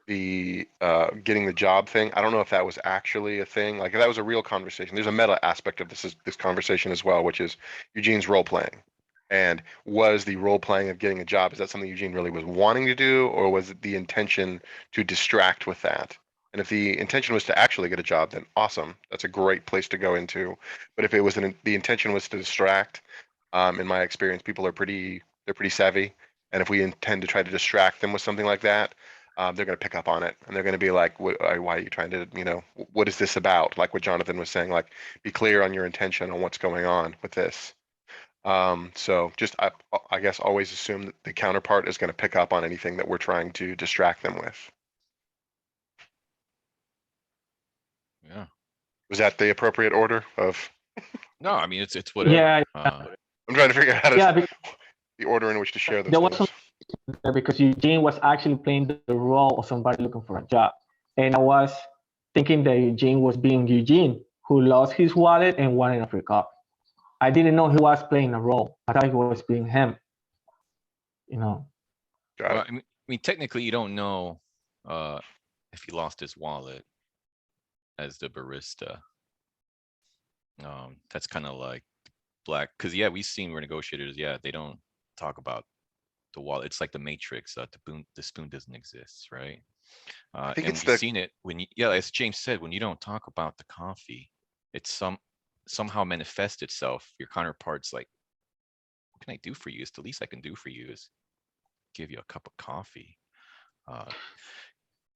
getting the job thing. I don't know if that was actually a thing. Like if that was a real conversation. There's a meta aspect of this conversation as well, which is Eugene's role playing. And was the role playing of getting a job, is that something Eugene really was wanting to do, or was it the intention to distract with that? And if the intention was to actually get a job, then awesome. That's a great place to go into. But if it was the intention was to distract, in my experience, people are pretty savvy. And if we intend to try to distract them with something like that, they're going to pick up on it, and they're going to be like, why are you trying to, what is this about? Like what Jonathan was saying, like, be clear on your intention on what's going on with this. So just, I guess, always assume that the counterpart is going to pick up on anything that we're trying to distract them with. Yeah. Was that the appropriate order of? No, I mean, it's whatever. Yeah. I'm trying to figure out how to, the order in which to share those There was things. because Eugene was actually playing the role of somebody looking for a job. And I was thinking that Eugene was being Eugene, who lost his wallet and wanted a free coffee. I didn't know he was playing a role. I thought he was being him. Well, I mean, technically, you don't know if he lost his wallet. as the barista. That's kind of like black, because yeah, we've seen where negotiators, yeah, they don't talk about the wall. It's like the matrix. The spoon doesn't exist, right? I think And it's we've the, seen it when you, yeah, as James said, when you don't talk about the coffee, it's somehow manifest itself. Your counterpart's like, what can I do for you? It's the least I can do for you is give you a cup of coffee.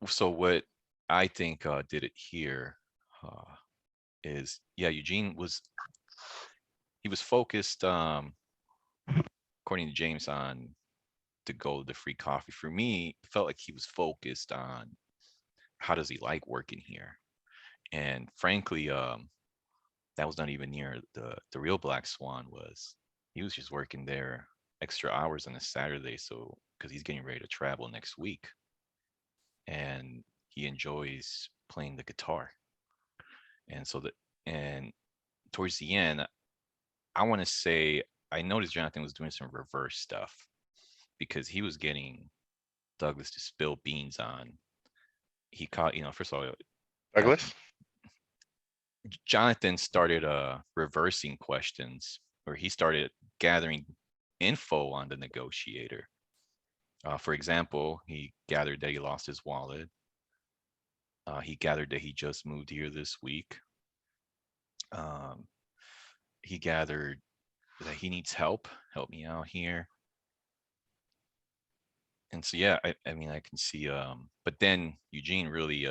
So what I think did it here is, yeah, Eugene was, he was focused, according to James, on the goal of the free coffee. For me, it felt like he was focused on how does he like working here. And frankly, that was not even near the real Black Swan was. He was just working there extra hours on a Saturday, so because he's getting ready to travel next week, and he enjoys playing the guitar. And so and towards the end, I want to say I noticed Jonathan was doing some reverse stuff because he was getting Douglas to spill beans on. He caught, first of all, Douglas? Jonathan started reversing questions, or he started gathering info on the negotiator. For example, he gathered that he lost his wallet. He gathered that he just moved here this week. He gathered that he needs help. Help me out here. And so, yeah, I mean, I can see, but then Eugene really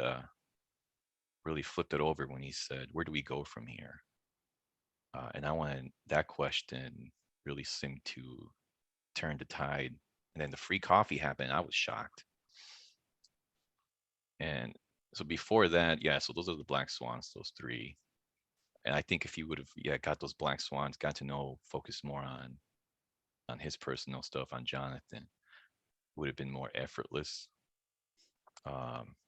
flipped it over when he said, where do we go from here? And I wanted that question really seemed to turn the tide. And then the free coffee happened. I was shocked. And so before that, yeah, so those are the Black Swans, those three. And I think if he would have, yeah, got those Black Swans, got to know, focus more on his personal stuff, on Jonathan, would have been more effortless.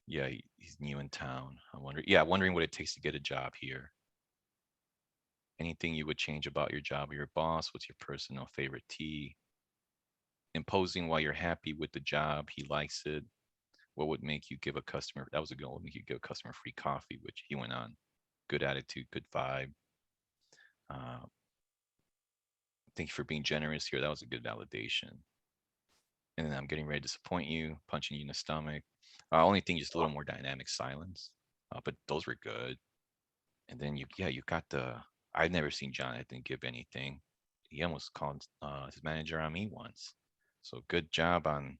Yeah, he's new in town. Wondering what it takes to get a job here. Anything you would change about your job or your boss? What's your personal favorite tea? Imposing while you're happy with the job, he likes it. What would make you give a customer, that was a goal, make you give a customer free coffee, which he went on. Good attitude, good vibe. Thank you for being generous here. That was a good validation. And then I'm getting ready to disappoint you, punching you in the stomach. Only thing, just a little more dynamic silence. But those were good. And then you got I've never seen Jonathan give anything. He almost called his manager on me once. So good job on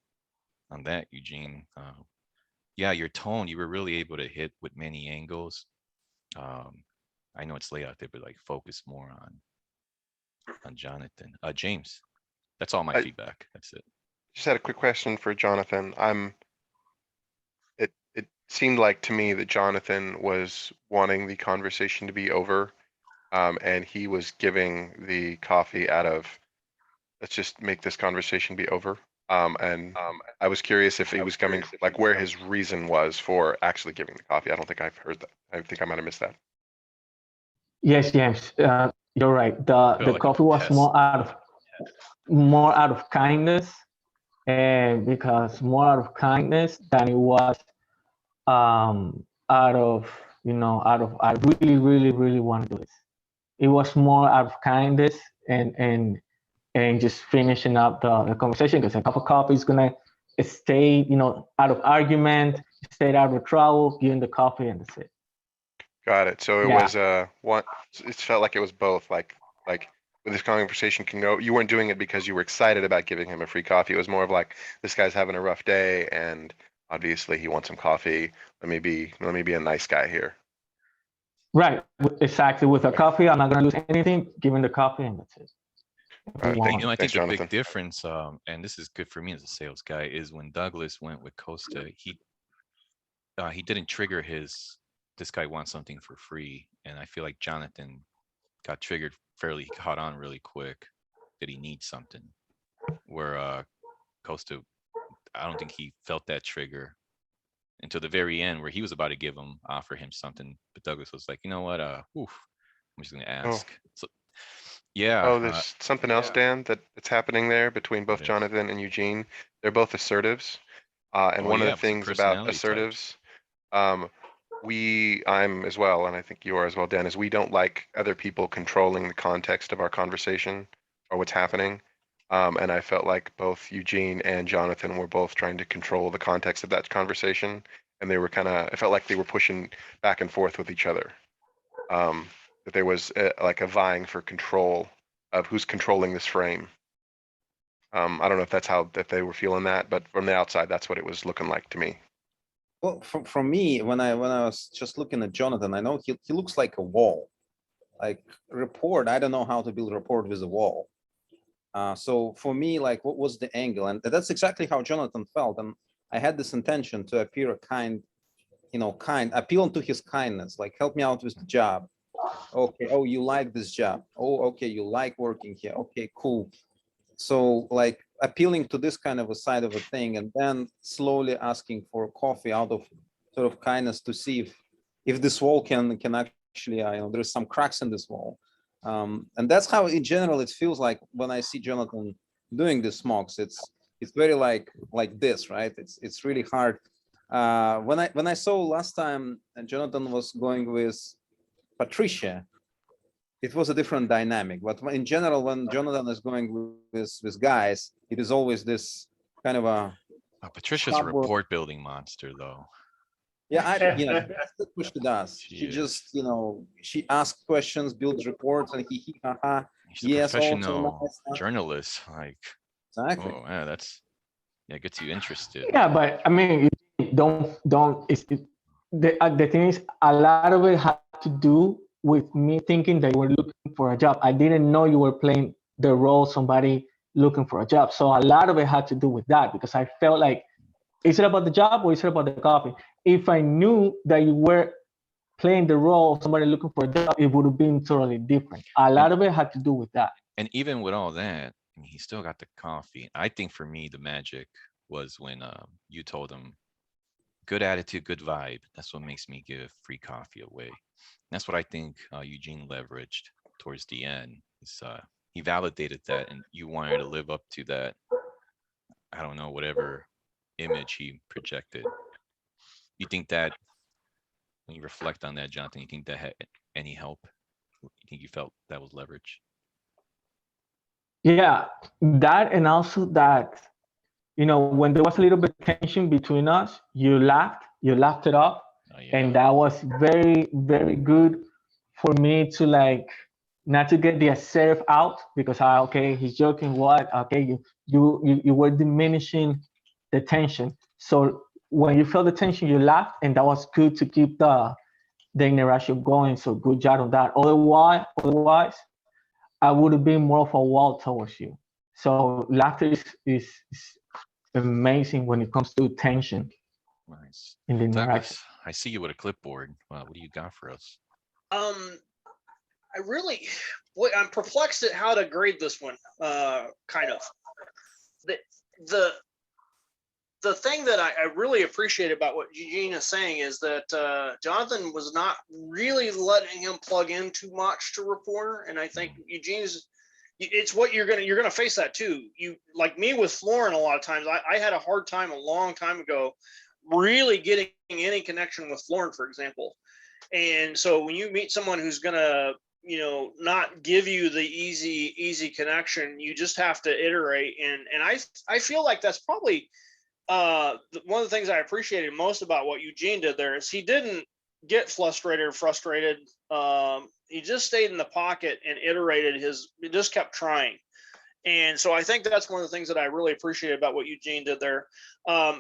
that, Eugene. Yeah, your tone, you were really able to hit with many angles. I know it's late out there, but like focus more on Jonathan. James, that's all my feedback. That's it. Just had a quick question for Jonathan. It seemed like to me that Jonathan was wanting the conversation to be over. And he was giving the coffee out of, let's just make this conversation be over. And I was curious if he was coming, like where his reason was for actually giving the coffee. I don't think I've heard that. I think I might have missed that. Yes, James, you're right. The like a coffee was test. more out of kindness, and because more out of kindness than it was out of I really want to do this. It was more out of kindness and just finishing up the conversation, because a cup of coffee is gonna stay, out of argument, stay out of trouble, giving the coffee, and that's it. Got it. So it Yeah. was it felt like it was both, like where this conversation can go. You weren't doing it because you were excited about giving him a free coffee. It was more of like, this guy's having a rough day and obviously he wants some coffee. Let me be a nice guy here. Right, exactly. With a coffee, I'm not gonna lose anything. Giving the coffee, and that's it. All right, I Thanks, think the Jonathan. big difference, and this is good for me as a sales guy, is when Douglas went with Costa, he didn't trigger this guy wants something for free. And I feel like Jonathan got triggered fairly, he caught on really quick that he needs something. Where Costa, I don't think he felt that trigger until the very end, where he was about to offer him something, but Douglas was like, you know what, I'm just gonna ask. So yeah. Oh, there's something else, Dan, that's happening there between both What is? Jonathan and Eugene. They're both assertives. And Oh, one of yeah, the it was the things about personality types. assertives, I'm as well, and I think you are as well, Dennis, we don't like other people controlling the context of our conversation or what's happening. And I felt like both Eugene and Jonathan were both trying to control the context of that conversation. And they were it felt like they were pushing back and forth with each other. That there was like a vying for control of who's controlling this frame. I don't know if that's that they were feeling that, but from the outside, that's what it was looking like to me. Well, from me, when I was just looking at Jonathan, I know he looks like a wall. Like report, I don't know how to build report with a wall. So for me, like, what was the angle? And that's exactly how Jonathan felt. And I had this intention to appear kind, appealing to his kindness, like, help me out with the job. Okay, oh, you like this job. Oh, okay, you like working here. Okay, cool. So like appealing to this kind of a side of a thing, and then slowly asking for coffee out of sort of kindness to see if this wall can actually, there's some cracks in this wall. And that's how in general it feels like when I see Jonathan doing this mocks. It's very like this, right? It's really hard. When I saw last time Jonathan was going with Patricia, it was a different dynamic. But in general, when Jonathan is going with guys, it is always this kind of a Patricia's a report building monster, though. yeah, that's what she does. She is. just, she asks questions, builds reports, and he haha. He's a Yes, professional also journalist. Like, exactly. oh yeah, gets you interested. Yeah, but I mean, don't. The thing is, a lot of it had to do with me thinking that you were looking for a job. I didn't know you were playing the role somebody looking for a job. So a lot of it had to do with that, because I felt like, is it about the job or is it about the coffee? If I knew that you were playing the role of somebody looking for a job, it would have been totally different. A lot of it had to do with that. And even with all that, I mean, he still got the coffee. I think for me, the magic was when you told him, good attitude, good vibe. That's what makes me give free coffee away. And that's what I think Eugene leveraged towards the end. Is he validated that, and you wanted to live up to that. I don't know, whatever image he projected. You think that when you reflect on that, Jonathan, you think that had any help? You think you felt that was leverage? Yeah, that, and also that, when there was a little bit of tension between us, you laughed it up. Oh, yeah. And that was very, very good for me to, like, not to get the assertive out, because okay, he's joking, what? Okay, you were diminishing the tension. So when you felt the tension, you laughed, and that was good to keep the interaction going. So good job on that. Otherwise, I would have been more of a wall towards you. So laughter is amazing when it comes to tension. Nice. In the Douglas, interaction. I see you with a clipboard. Wow, what do you got for us? I really, I'm perplexed at how to grade this one. Kind of the thing that I really appreciate about what Eugene is saying is that Jonathan was not really letting him plug in too much to reporter, and I think Eugene's. It's what you're gonna face that too. You, like me with Florin, a lot of times I had a hard time a long time ago really getting any connection with Florin, for example. And so when you meet someone who's gonna not give you the easy connection, you just have to iterate. And I feel like that's probably one of the things I appreciated most about what Eugene did there is he didn't get frustrated. He just stayed in the pocket and iterated he just kept trying. And so I think that's one of the things that I really appreciate about what Eugene did there.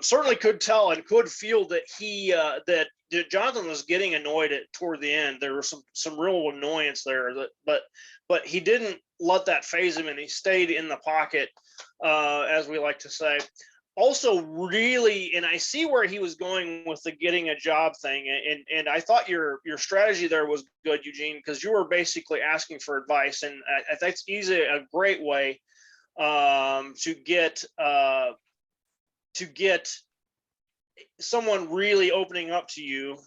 Certainly could tell and could feel that that Jonathan was getting annoyed toward the end. There was some real annoyance there, but he didn't let that phase him, and he stayed in the pocket, as we like to say. Also, really, and I see where he was going with the getting a job thing, and I thought your strategy there was good, Eugene, because you were basically asking for advice, and I think it's easy, a great way to get someone really opening up to you,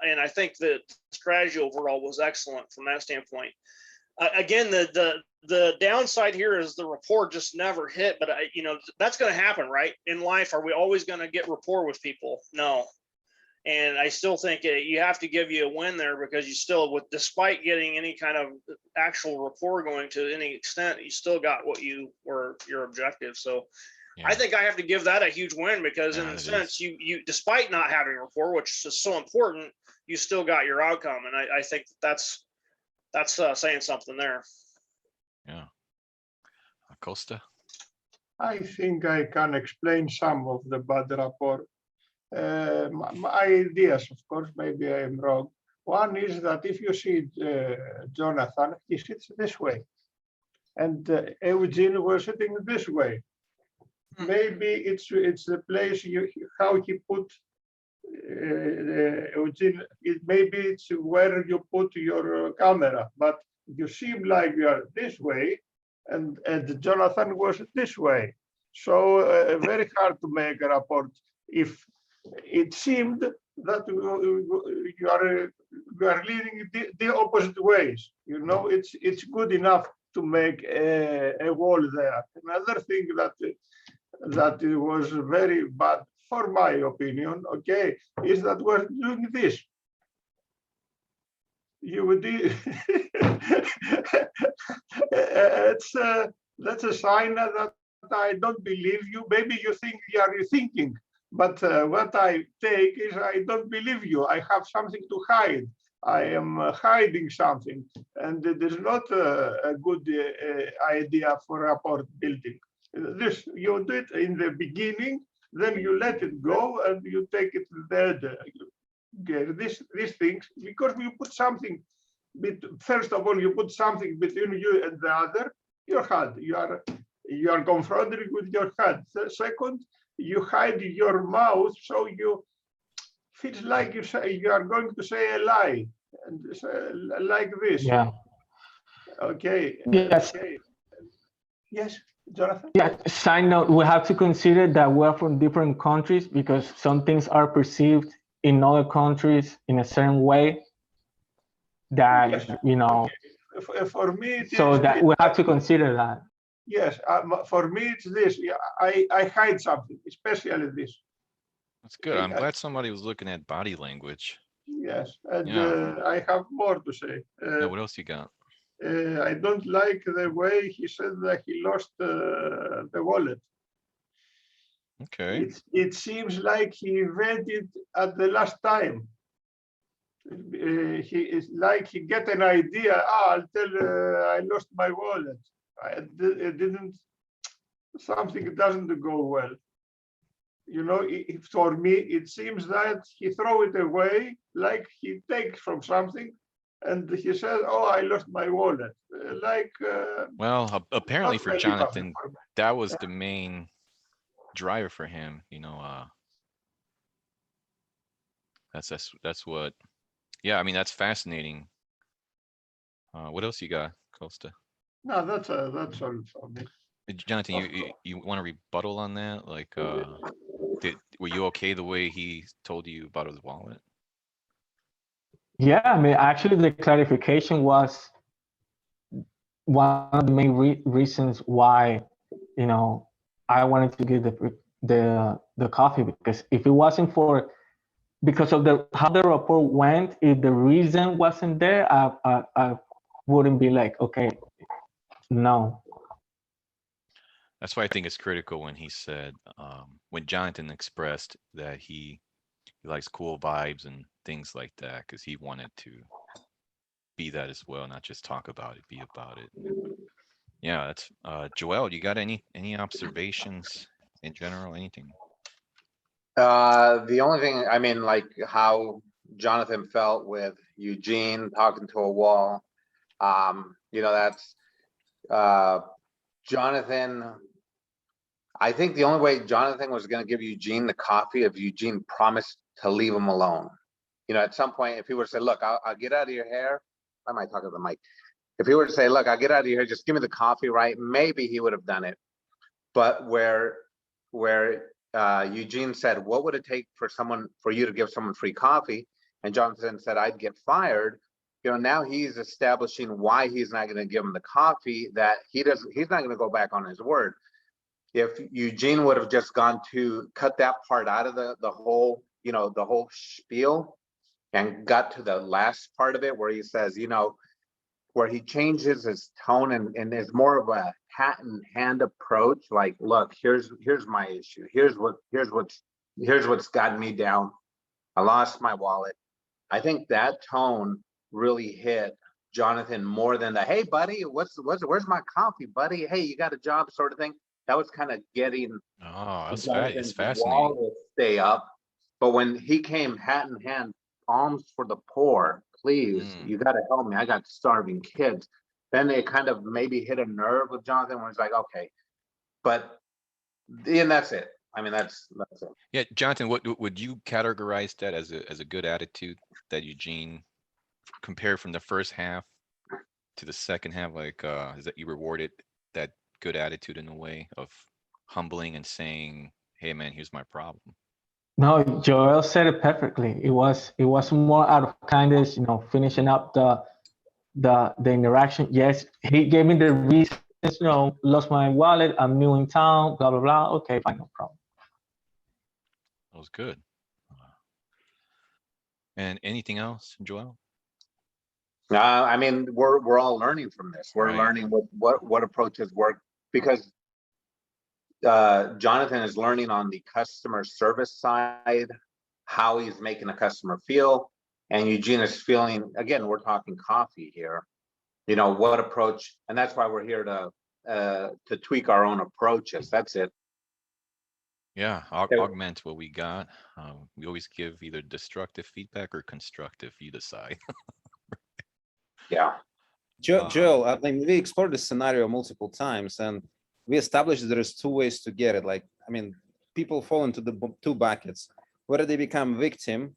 and I think the strategy overall was excellent from that standpoint. Again, the downside here is the rapport just never hit, but that's going to happen, right? In life, are we always going to get rapport with people? No. And I still think you have to give you a win there, because you still, despite getting any kind of actual rapport going to any extent, you still got what you were your objective. So Yeah. I think I have to give that a huge win, because in Yeah, a it sense, you despite not having rapport, which is so important, you still got your outcome. And I think that's saying something there. Yeah. Costa? I think I can explain some of the bad rapport. My ideas, of course, maybe I am wrong. One is that if you see Jonathan, he sits this way, and Eugene was sitting this way. Maybe it's the place how he put Eugene. Maybe it's where you put your camera, but you seem like you are this way, and Jonathan was this way. So very hard to make a report if it seemed that you are leading the opposite ways. You know, it's good enough to make a wall there. Another thing that it was very bad, for my opinion, okay, is that we're doing this. You did. That's a sign that I don't believe you. Maybe you think you are thinking, but what I take is I don't believe you. I have something to hide. I am hiding something, and it is not a good idea for rapport building. This you do it in the beginning, then you let it go, and you take it to the end. These things, because you put something. First of all, you put something between you and the other. Your head. You are confronted with your head. Second, you hide your mouth, so you feels like you are going to say a lie, and like this. Yeah. Okay. Yes. Okay. Yes, Jonathan. Yeah. Side note: we have to consider that we're from different countries, because some things are perceived in other countries in a certain way. That Yes. For me, so that we have to consider that. Yes, for me it's this. I hide something, especially this. That's good. I'm glad somebody was looking at body language. Yes, and Yeah. I have more to say. Yeah, what else you got? I don't like the way he said that he lost the wallet. Okay. It seems like he read it at the last time. He is like he get an idea. I'll tell I lost my wallet. It didn't. Something doesn't go well. You know, for me, it seems that he throw it away, like he takes from something, and he says, "Oh, I lost my wallet." Well, apparently not for very Jonathan, public. that was the main driver for him. That's what. Yeah, I mean that's fascinating. What else you got, Costa? No, that's all for me. Jonathan, you want to rebuttal on that? Like, were you okay the way he told you about his wallet? Yeah, I mean, actually, the clarification was one of the main reasons why, I wanted to give the coffee, because if it wasn't because of how the report went, if the reason wasn't there, I wouldn't be like, okay, no. That's why I think it's critical when he said, when Jonathan expressed that he likes cool vibes and things like that, because he wanted to be that as well, not just talk about it, be about it. Yeah, that's Joel, you got any observations in general, anything? The only thing, I mean, like how Jonathan felt with Eugene talking to a wall. That's Jonathan. I think the only way Jonathan was going to give Eugene the coffee if Eugene promised to leave him alone. At some point, if he were to say, "Look, I'll get out of your hair," I might talk to the mic. If he were to say, "Look, I'll get out of your hair, just give me the coffee," right? Maybe he would have done it. But where Eugene said, "What would it take for you to give someone free coffee?" And Jonathan said, "I'd get fired." Now he's establishing why he's not going to give him the coffee. That he's not going to go back on his word. if Eugene would have just gone to cut that part out of the whole, the whole spiel and got to the last part of it where he says, where he changes his tone and is more of a hat in hand approach. Like, look, here's my issue. Here's what's gotten me down. I lost my wallet. I think that tone really hit Jonathan more than the, hey buddy, where's my coffee, buddy? Hey, you got a job sort of thing. That was kind of getting Oh, it's Jonathan's fascinating. wallet stay up. But when he came hat in hand, alms for the poor, please, you got to help me. I got starving kids. Then it kind of maybe hit a nerve with Jonathan where it's like, okay, but and that's it. I mean, that's it. Yeah, Jonathan, what would you categorize that as a good attitude that Eugene compared from the first half to the second half? Like, is that you rewarded that good attitude in a way of humbling and saying, hey man, here's my problem? No, Joel said it perfectly. It was more out of kindness, finishing up the interaction. Yes, he gave me the reasons, lost my wallet, I'm new in town, blah blah blah. Okay, fine, no problem. That was good. And anything else, Joel? I mean, we're all learning from this. We're Right. learning what approaches work because Jonathan is learning on the customer service side, how he's making a customer feel. And Eugene is feeling, again, we're talking coffee here, what approach, and that's why we're here to tweak our own approaches. That's it. Yeah, Okay. augment what we got. We always give either destructive feedback or constructive, you decide. Yeah. Joel, I mean, we explored this scenario multiple times and we established that there's two ways to get it. Like, I mean, people fall into the two buckets, whether they become victim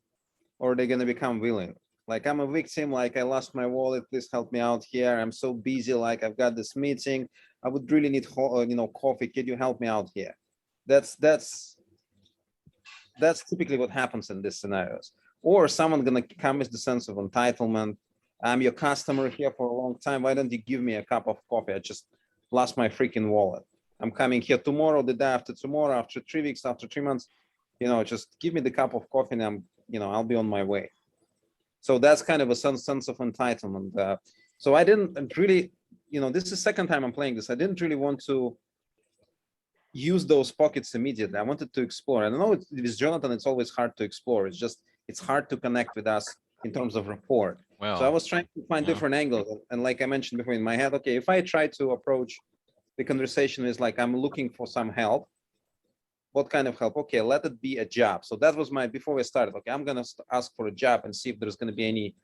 or they're going to become villain. Like, I'm a victim, like I lost my wallet, please help me out here. I'm so busy, like I've got this meeting. I would really need, coffee. Could you help me out here? That's typically what happens in these scenarios. Or someone gonna come with the sense of entitlement. I'm your customer here for a long time. Why don't you give me a cup of coffee? I just lost my freaking wallet. I'm coming here tomorrow, the day after tomorrow, after 3 weeks, after 3 months. Just give me the cup of coffee and I'll be on my way. So that's kind of a sense of entitlement. So I didn't really, this is the second time I'm playing this. I didn't really want to use those pockets immediately. I wanted to explore. I know with Jonathan, it's always hard to explore. It's hard to connect with us in terms of rapport. Well, so I was trying to find yeah. different angles. And like I mentioned before in my head, okay, if I try to approach the conversation is like, I'm looking for some help. What kind of help? Okay, let it be a job. So that was before we started, okay, I'm gonna ask for a job and see if there's gonna be any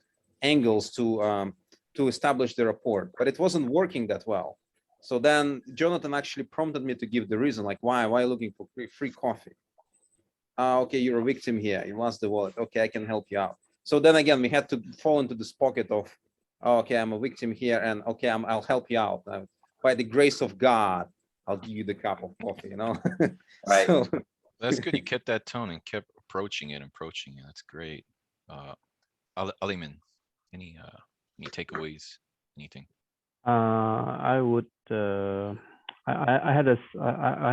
angles to establish the rapport, but it wasn't working that well. So then Jonathan actually prompted me to give the reason, like, why are you looking for free coffee? Okay, you're a victim here. You lost the wallet. Okay, I can help you out. So then again, we had to fall into this pocket of, okay, I'm a victim here, and okay, I'll help you out. By the grace of God, I'll give you the cup of coffee, Right. So, That's good. You kept that tone and kept approaching it. That's great. Aliman, any takeaways? Anything? I would. I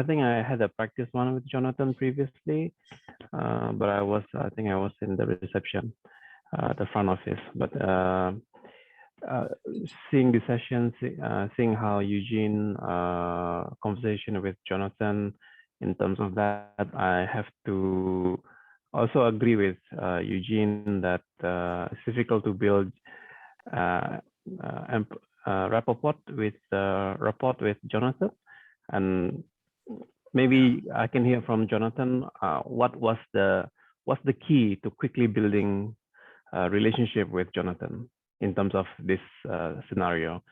think I had a practice one with Jonathan previously, but I think I was in the reception, the front office. But seeing the sessions, seeing how Eugene conversation with Jonathan, in terms of that, I have to also agree with Eugene that it's difficult to build rapport with Jonathan, and maybe I can hear from Jonathan what's the key to quickly building a relationship with Jonathan in terms of this scenario.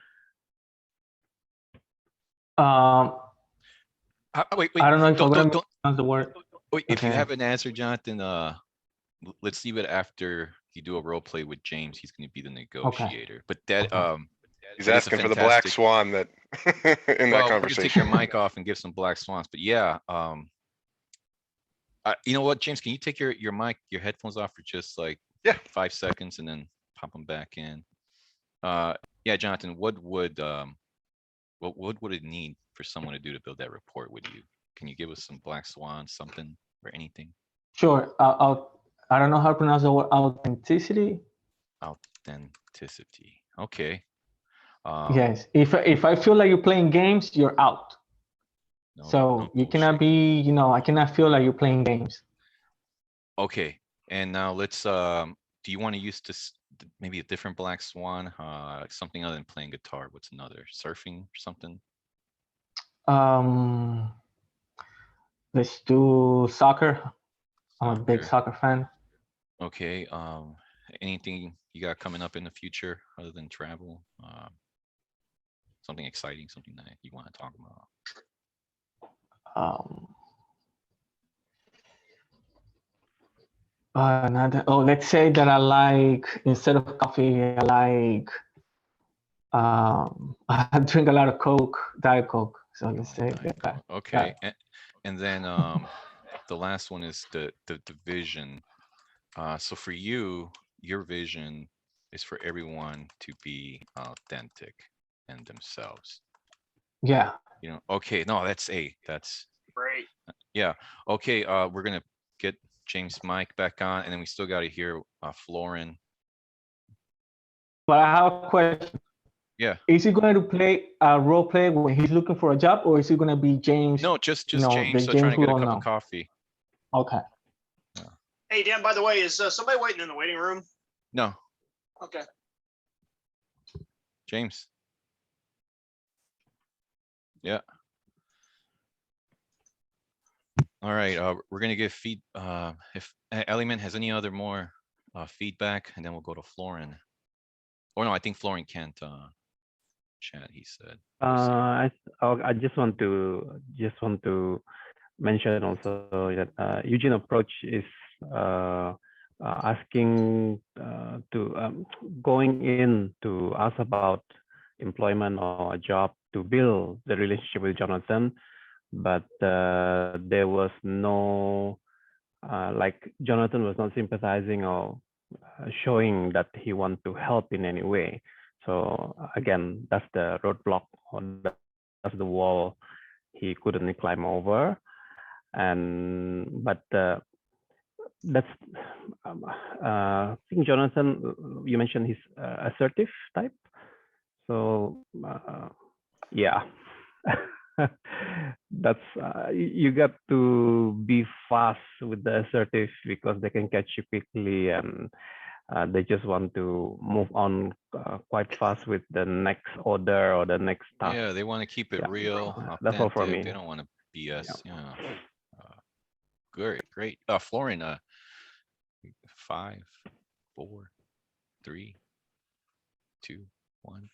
Wait, I don't know if don't- I'm don't- gonna the word. Wait, if you Okay. have an answer, Jonathan, let's leave it after you do a role play with James. He's going to be the negotiator. But that Okay. He's That is a asking for the black fantastic- swan that in that well, we can take your conversation. mic off and give some black swans. But yeah, you know what, James? Can you take your mic, your headphones off for just like Yeah. 5 seconds and then pop them back in? Yeah, Jonathan, what would it need for someone to do to build that rapport with you? Can you give us some black swan, something or anything? Sure. I don't know how to pronounce the word authenticity. Authenticity. Okay. Yes. If I feel like you're playing games, you're out. No, So you cannot bullshit. be, you know, I cannot feel like you're playing games. Okay, and now let's, do you want to use this, maybe a different black swan, something other than playing guitar? What's another, surfing or something? Let's do soccer. I'm a big Soccer. soccer fan. Okay, anything you got coming up in the future other than travel? Something exciting, something that you want to talk about? Let's say that I like, instead of coffee, I like, I drink a lot of Coke, Diet Coke. So let's say Diet that. Coke. Okay, and then the last one is the vision. So for you, your vision is for everyone to be authentic and themselves. Yeah. You know, okay, no, that's Great. yeah. Okay, we're gonna get James Mike back on, and then we still got to hear Florin. But I have a question. Yeah. Is he going to play a role play when he's looking for a job, or is he going to be James? No, just you know, James. the So trying James to we get a all cup know? of coffee. Okay. Hey, Dan, by the way, is somebody waiting in the waiting room? No, Okay. James. Yeah. All right. We're gonna give if Element has any other more feedback, and then we'll go to Florin. Or no, I think Florin can't chat. He said. I just want to mention also that Eugene approach is asking to going in to ask about employment or a job to build the relationship with Jonathan, but there was no like Jonathan was not sympathizing or showing that he want to help in any way. So again, that's the roadblock, or that's the wall he couldn't climb over. And but that's I think Jonathan, you mentioned he's assertive type. So yeah. That's you got to be fast with the assertive, because they can catch you quickly, and they just want to move on quite fast with the next order or the next task. Yeah, they want to keep it real. That's all for me. They don't want to BS. Yeah. Great. Florin, 5, 4, 3, 2, 1.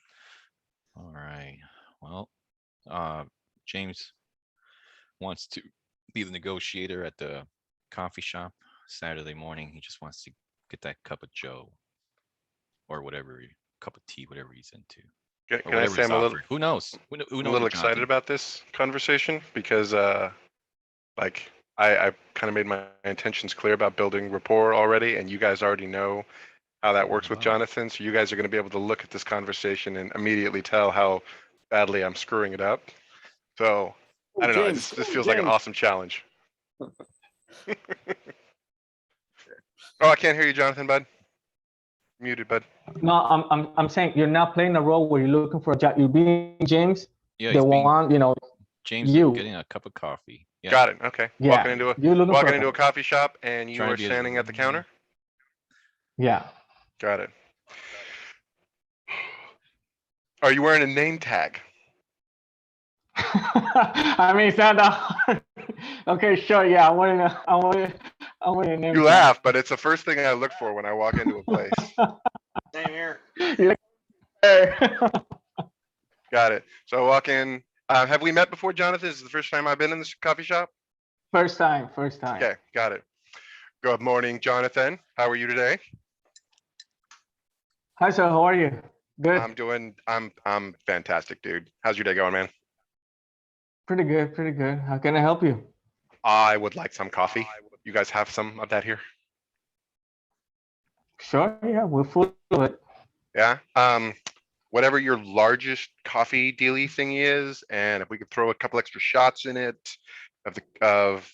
All right. Well, James wants to be the negotiator at the coffee shop Saturday morning. He just wants to get that cup of Joe or whatever, cup of tea, whatever he's into. Can I say I'm a little, Who knows? Who knows? I'm a little excited about this conversation because like I kind of made my intentions clear about building rapport already, and you guys already know how that works with Jonathan. So you guys are going to be able to look at this conversation and immediately tell how badly I'm screwing it up. So I don't know. James, This feels like an awesome challenge. Oh, I can't hear you, Jonathan, bud. Muted, bud. No, I'm saying you're not playing a role where you're looking for a job. You're being James, Yeah, the one, you know, James you. getting a cup of coffee. Yeah. Got it. Okay. Yeah, Walking into a coffee shop, and you Trying to are be as- standing at the counter. Yeah. Got it. Are you wearing a name tag? I mean, it's not that hard. Okay, sure. Yeah, I want to name. You laugh, but it's the first thing I look for when I walk into a place. Same here. Got it. So I walk in. Have we met before, Jonathan? This is the first time I've been in this coffee shop. First time. Okay, got it. Good morning, Jonathan. How are you today? Hi, sir. How are you? Good. I'm fantastic, dude. How's your day going, man? Pretty good. How can I help you? I would like some coffee. You guys have some of that here? Sure. Yeah, we're full of it. Yeah. Whatever your largest coffee dealy thingy is, and if we could throw a couple extra shots in it,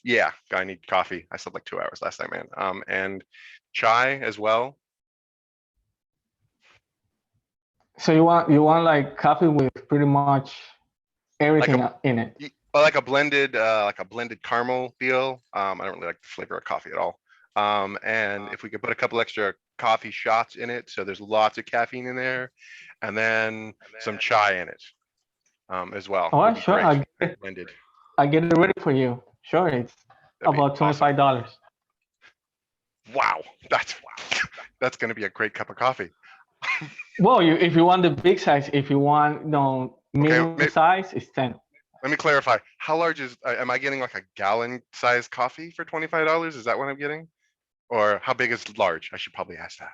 yeah, I need coffee. I slept like 2 hours last night, man. And chai as well. So you want like coffee with pretty much everything in it. Like a blended caramel deal. I don't really like the flavor of coffee at all. And if we could put a couple extra coffee shots in it, so there's lots of caffeine in there, and then some chai in it, as well. Oh, would be sure. great. Blended. I get it ready for you. Sure, it's That'd be about $25. Wow, that's gonna be a great cup of coffee. Well, if you want the big size, if you want medium size, it's 10. Let me clarify. How large is? Am I getting like a gallon size coffee for $25? Is that what I'm getting? Or how big is large? I should probably ask that.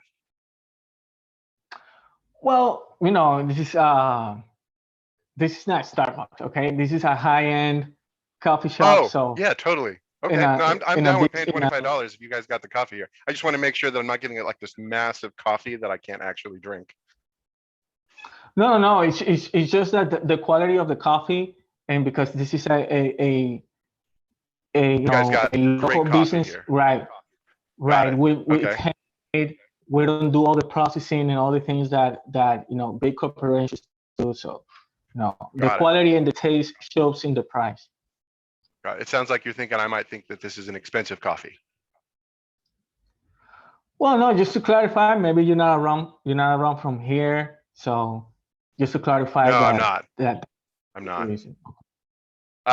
Well, this is not Starbucks, okay? This is a high-end coffee shop. Oh, so yeah, totally. Okay, no, I'm down with paying $25 if you guys got the coffee here. I just want to make sure that I'm not getting like this massive coffee that I can't actually drink. No, it's just that the quality of the coffee, and because this is a local business, here. right? We Okay. it's handmade. We don't do all the processing and all the things that big corporations do. So the quality and the taste shows in the price. It sounds like you're thinking I might think that this is an expensive coffee. Well, no, just to clarify, maybe you're not around from here, so just to clarify. No, that, I'm not. I'm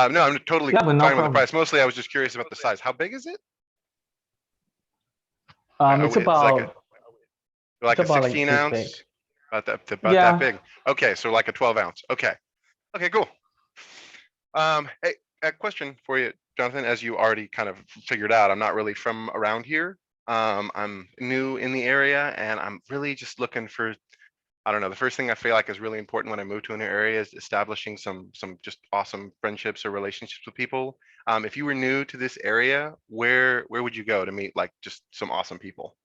not. No, I'm totally fine with the price. Mostly, I was just curious about the size. How big is it? It's about like a 16 ounce. About that big. Okay, so like a 12 ounce. Okay, cool. Hey, a question for you, Jonathan. As you already kind of figured out, I'm not really from around here. I'm new in the area, and I'm really just looking for, I don't know, the first thing I feel like is really important when I move to a new area is establishing some just awesome friendships or relationships with people. If you were new to this area, where would you go to meet like just some awesome people?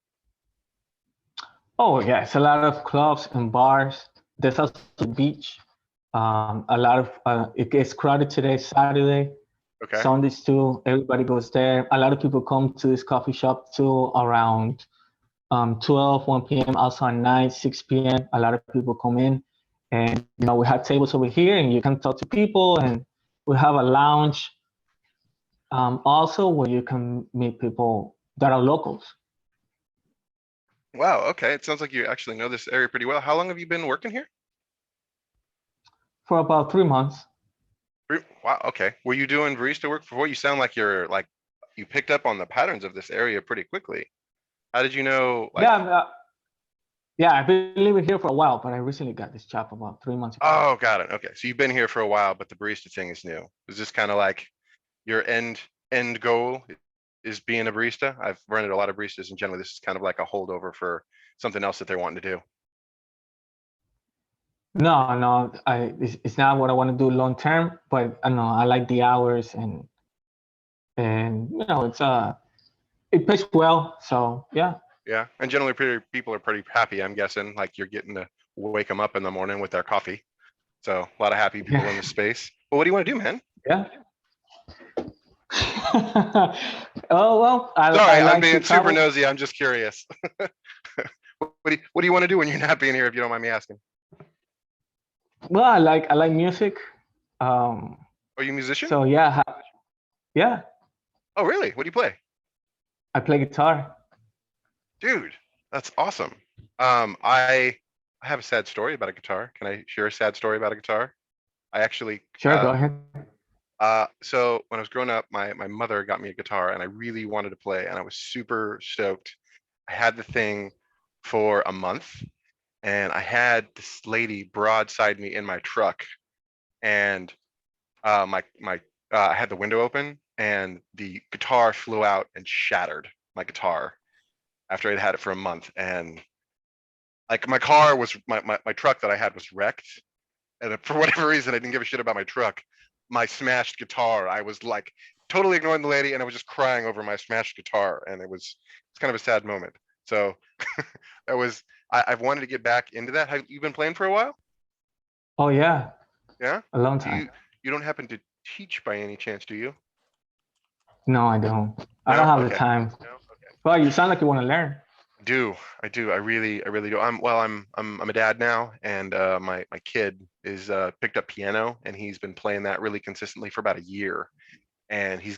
Oh yeah, it's a lot of clubs and bars. There's also the beach. A lot of it gets crowded today, Saturday. Okay. Sundays too. Everybody goes there. A lot of people come to this coffee shop too around 12, 1 p.m. Also at night, 6 p.m. A lot of people come in, and we have tables over here, and you can talk to people, and we have a lounge also where you can meet people that are locals. Wow. Okay. It sounds like you actually know this area pretty well. How long have you been working here? For about 3 months. Wow. Okay. Were you doing barista work before? You sound like you picked up on the patterns of this area pretty quickly. How did you know? Yeah, I've been living here for a while, but I recently got this job about 3 months ago. Oh, got it. Okay. So you've been here for a while, but the barista thing is new. Is this kind of like your end goal is being a barista? I've run into a lot of baristas, and generally this is kind of like a holdover for something else that they're wanting to do. No, it's not what I want to do long term, but I know I like the hours and it's it pays well, so yeah. Yeah, and generally people are pretty happy. I'm guessing like you're getting to wake them up in the morning with their coffee. So a lot of happy people in the space. Well, what do you want to do, man? Yeah. Oh well, Sorry, like I'm being super nosy. I'm just curious. What do you want to do when you're not being here? If you don't mind me asking. Well, I like music. Are you a musician? So yeah. Oh really? What do you play? I play guitar. Dude, that's awesome. I have a sad story about a guitar. Can I share a sad story about a guitar? I actually Sure, go ahead. So when I was growing up, my mother got me a guitar, and I really wanted to play, and I was super stoked. I had the thing for a month, and I had this lady broadside me in my truck, and I had the window open, and the guitar flew out and shattered my guitar after I'd had it for a month. And like my truck that I had was wrecked, and for whatever reason I didn't give a shit about my truck. My smashed guitar, I was like totally ignoring the lady, and I was just crying over my smashed guitar, and it's kind of a sad moment. So that was I've wanted to get back into that. Have you been playing for a while? Oh yeah. Yeah, a long time. You don't happen to teach by any chance, do you? No, I don't. I No? don't have the Okay. time. No? Okay. Well, you sound like you want to learn. I do. I really do. I'm a dad now, and my kid is picked up piano, and he's been playing that really consistently for about a year, and he's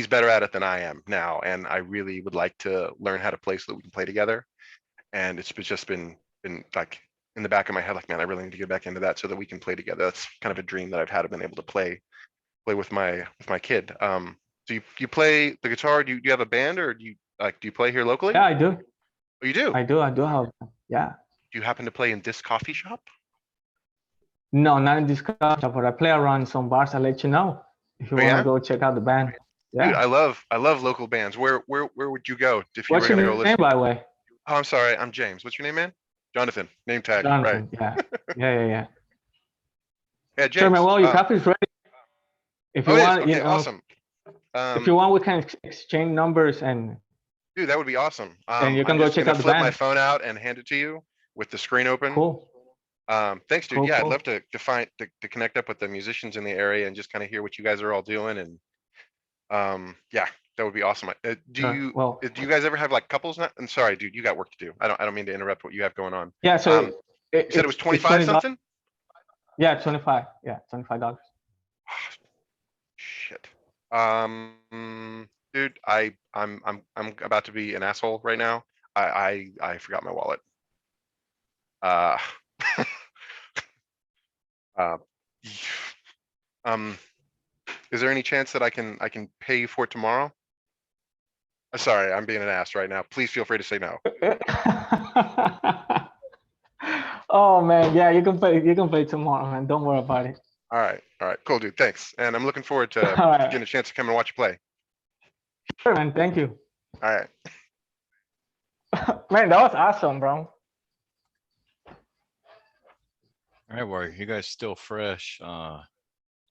better at it than I am now, and I really would like to learn how to play so that we can play together. And it's just been like in the back of my head, like, man, I really need to get back into that so that we can play together. That's kind of a dream that I've had of being able to play with my kid. Do you play the guitar? Do you have a band, or do you play here locally? Yeah, I do. Oh, you do? I do have. Yeah. Do you happen to play in this coffee shop? No, not in this culture, but I play around some bars. I'll let you know if you Oh, want to yeah? go check out the band. Dude, Yeah. I love local bands. Where would you go if you What's were your gonna go name, listen? by the way? Oh, I'm sorry. I'm James. What's your name, man? Jonathan. Name tag. Right. Jonathan. Yeah. Yeah. Yeah, Sure, man. James. Well, your coffee is ready. If you Oh, it is? want, you Okay, know, awesome. if you want, we can exchange numbers and Dude, that would be awesome. you can I'm go just check gonna out the flip my band. phone out and hand it to you with the screen open. Cool. Thanks, dude. Cool, Yeah, I'd cool. love to connect up with the musicians in the area and just kind of hear what you guys are all doing. And yeah, that would be awesome. Do Well, you guys ever have like couples night? I'm sorry, dude, you got work to do. I don't mean to interrupt what you have going on. yeah. So You said it was it's 25 $20. something? Yeah, 25. Yeah, $25. Shit. Dude, I'm about to be an asshole right now. I forgot my wallet. Uh, uh, is there any chance that I can pay you for it tomorrow? Sorry, I'm being an ass right now. Please feel free to say no. Oh man, yeah, you can play tomorrow, man. Don't worry about it. All right, cool, dude. Thanks, and I'm looking forward to All right. getting a chance to come and watch you play. Sure, man. Thank you. All right. Man, that was awesome, bro. All right, Warrior, you guys still fresh.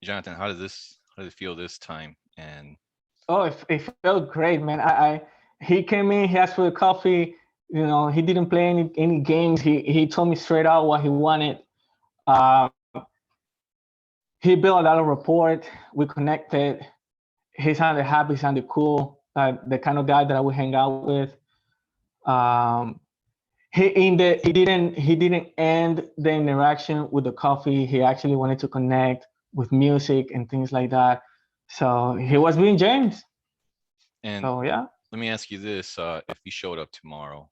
Jonathan, how did it feel this time? And Oh, it felt great, man. He came in, he asked for a coffee. You know, he didn't play any games. He told me straight out what he wanted. He built a lot of rapport. We connected. He sounded happy, sounded cool. The kind of guy that I would hang out with. He didn't end the interaction with the coffee. He actually wanted to connect with music and things like that. So he was being James. and So yeah. let me ask you this: if he showed up tomorrow,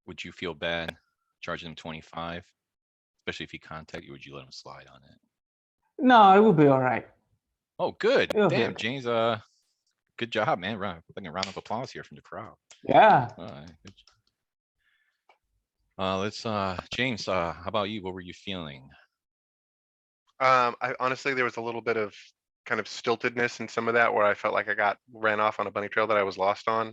would you feel bad charging him 25? Especially if he contacted you, would you let him slide on it? No, it will be all right. Oh, good. It'll be Damn, okay. James. Good job, man. Like a round of applause here from the crowd. Yeah. All right, good job. Let's James, how about you? What were you feeling? I honestly, there was a little bit of kind of stiltedness in some of that where I felt like I ran off on a bunny trail that I was lost on.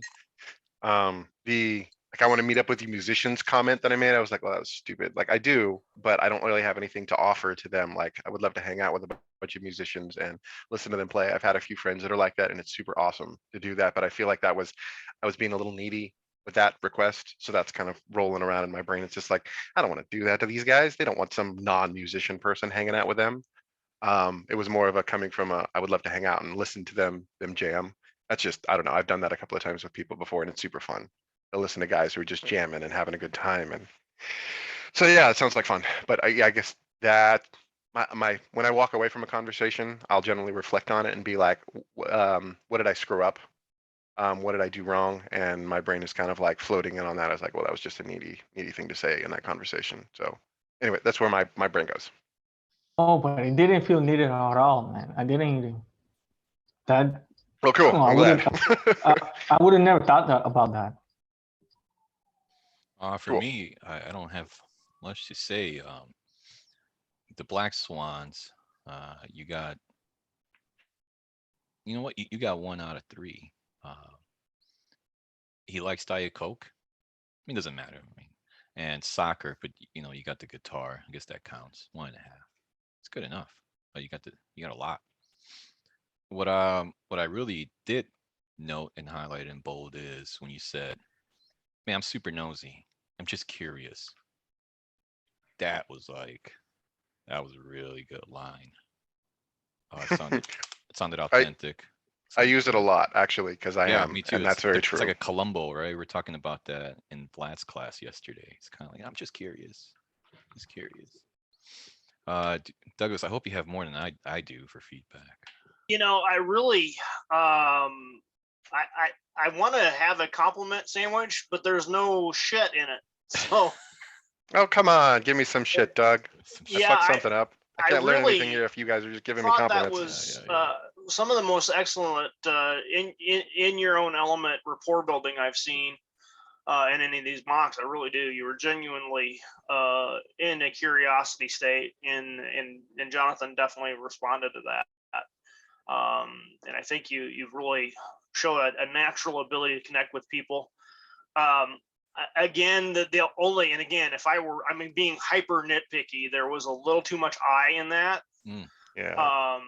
Like I want to meet up with you musicians comment that I made. I was like, well, that was stupid. Like I do, but I don't really have anything to offer to them. Like I would love to hang out with a bunch of musicians and listen to them play. I've had a few friends that are like that, and it's super awesome to do that. But I feel like I was being a little needy with that request. So that's kind of rolling around in my brain. It's just like, I don't want to do that to these guys. They don't want some non-musician person hanging out with them. It was more of a coming from I would love to hang out and listen to them jam. That's just, I don't know. I've done that a couple of times with people before, and it's super fun to listen to guys who are just jamming and having a good time. And so, yeah, it sounds like fun. But I guess that when I walk away from a conversation, I'll generally reflect on it and be like, what did I screw up? What did I do wrong? And my brain is kind of like floating in on that. I was like, well, that was just a needy thing to say in that conversation. So anyway, that's where my brain goes. Oh, but it didn't feel needed at all, man. I didn't even that. Well, cool. No, I'm glad. I would have never thought about that. For Cool. me, I don't have much to say. The Black Swans, you got, you know what? You got 1 out of 3. He likes Diet Coke. I mean, doesn't matter. I mean, and soccer, but you know, you got the guitar. I guess that counts. 1.5. It's good enough. But you got a lot. What I really did note and highlight in bold is when you said, man, I'm super nosy. I'm just curious. That was a really good line. It sounded authentic. I use it a lot, actually, because I Yeah, am, me too. and that's very It's true. like a Columbo, right? We're talking about that in Vlad's class yesterday. It's kind of like, I'm just curious. Just curious. Douglas, I hope you have more than I do for feedback. You know, I really, I want to have a compliment sandwich, but there's no shit in it. So Oh, come on, give me some shit, Doug. I yeah, fucked something up. I I can't learn anything really here if you guys are just giving me thought that compliments. was some of the most excellent in your own element rapport building I've seen in any of these mocks. I really do. You were genuinely in a curiosity state, and Jonathan definitely responded to that. And I think you've really shown a natural ability to connect with people. Again, the only, and again, if I mean, being hyper nitpicky, there was a little too much I in that. Yeah.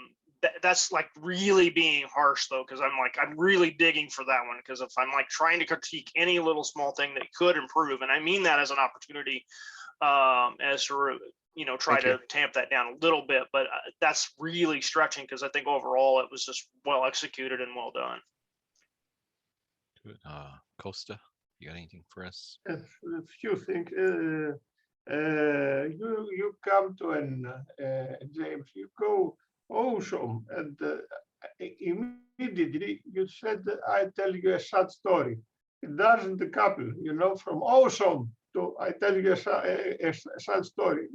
That's like really being harsh though, because I'm really digging for that one, because if I'm like trying to critique any little small thing that could improve, and I mean that as an opportunity, as to try Thank to you. tamp that down a little bit, but that's really stretching, because I think overall it was just well executed and well done. Good. Costa, you got anything for us? A few things. You come to an James, you go awesome, and immediately you said, I tell you a sad story. It doesn't couple, from awesome to I tell you a sad story.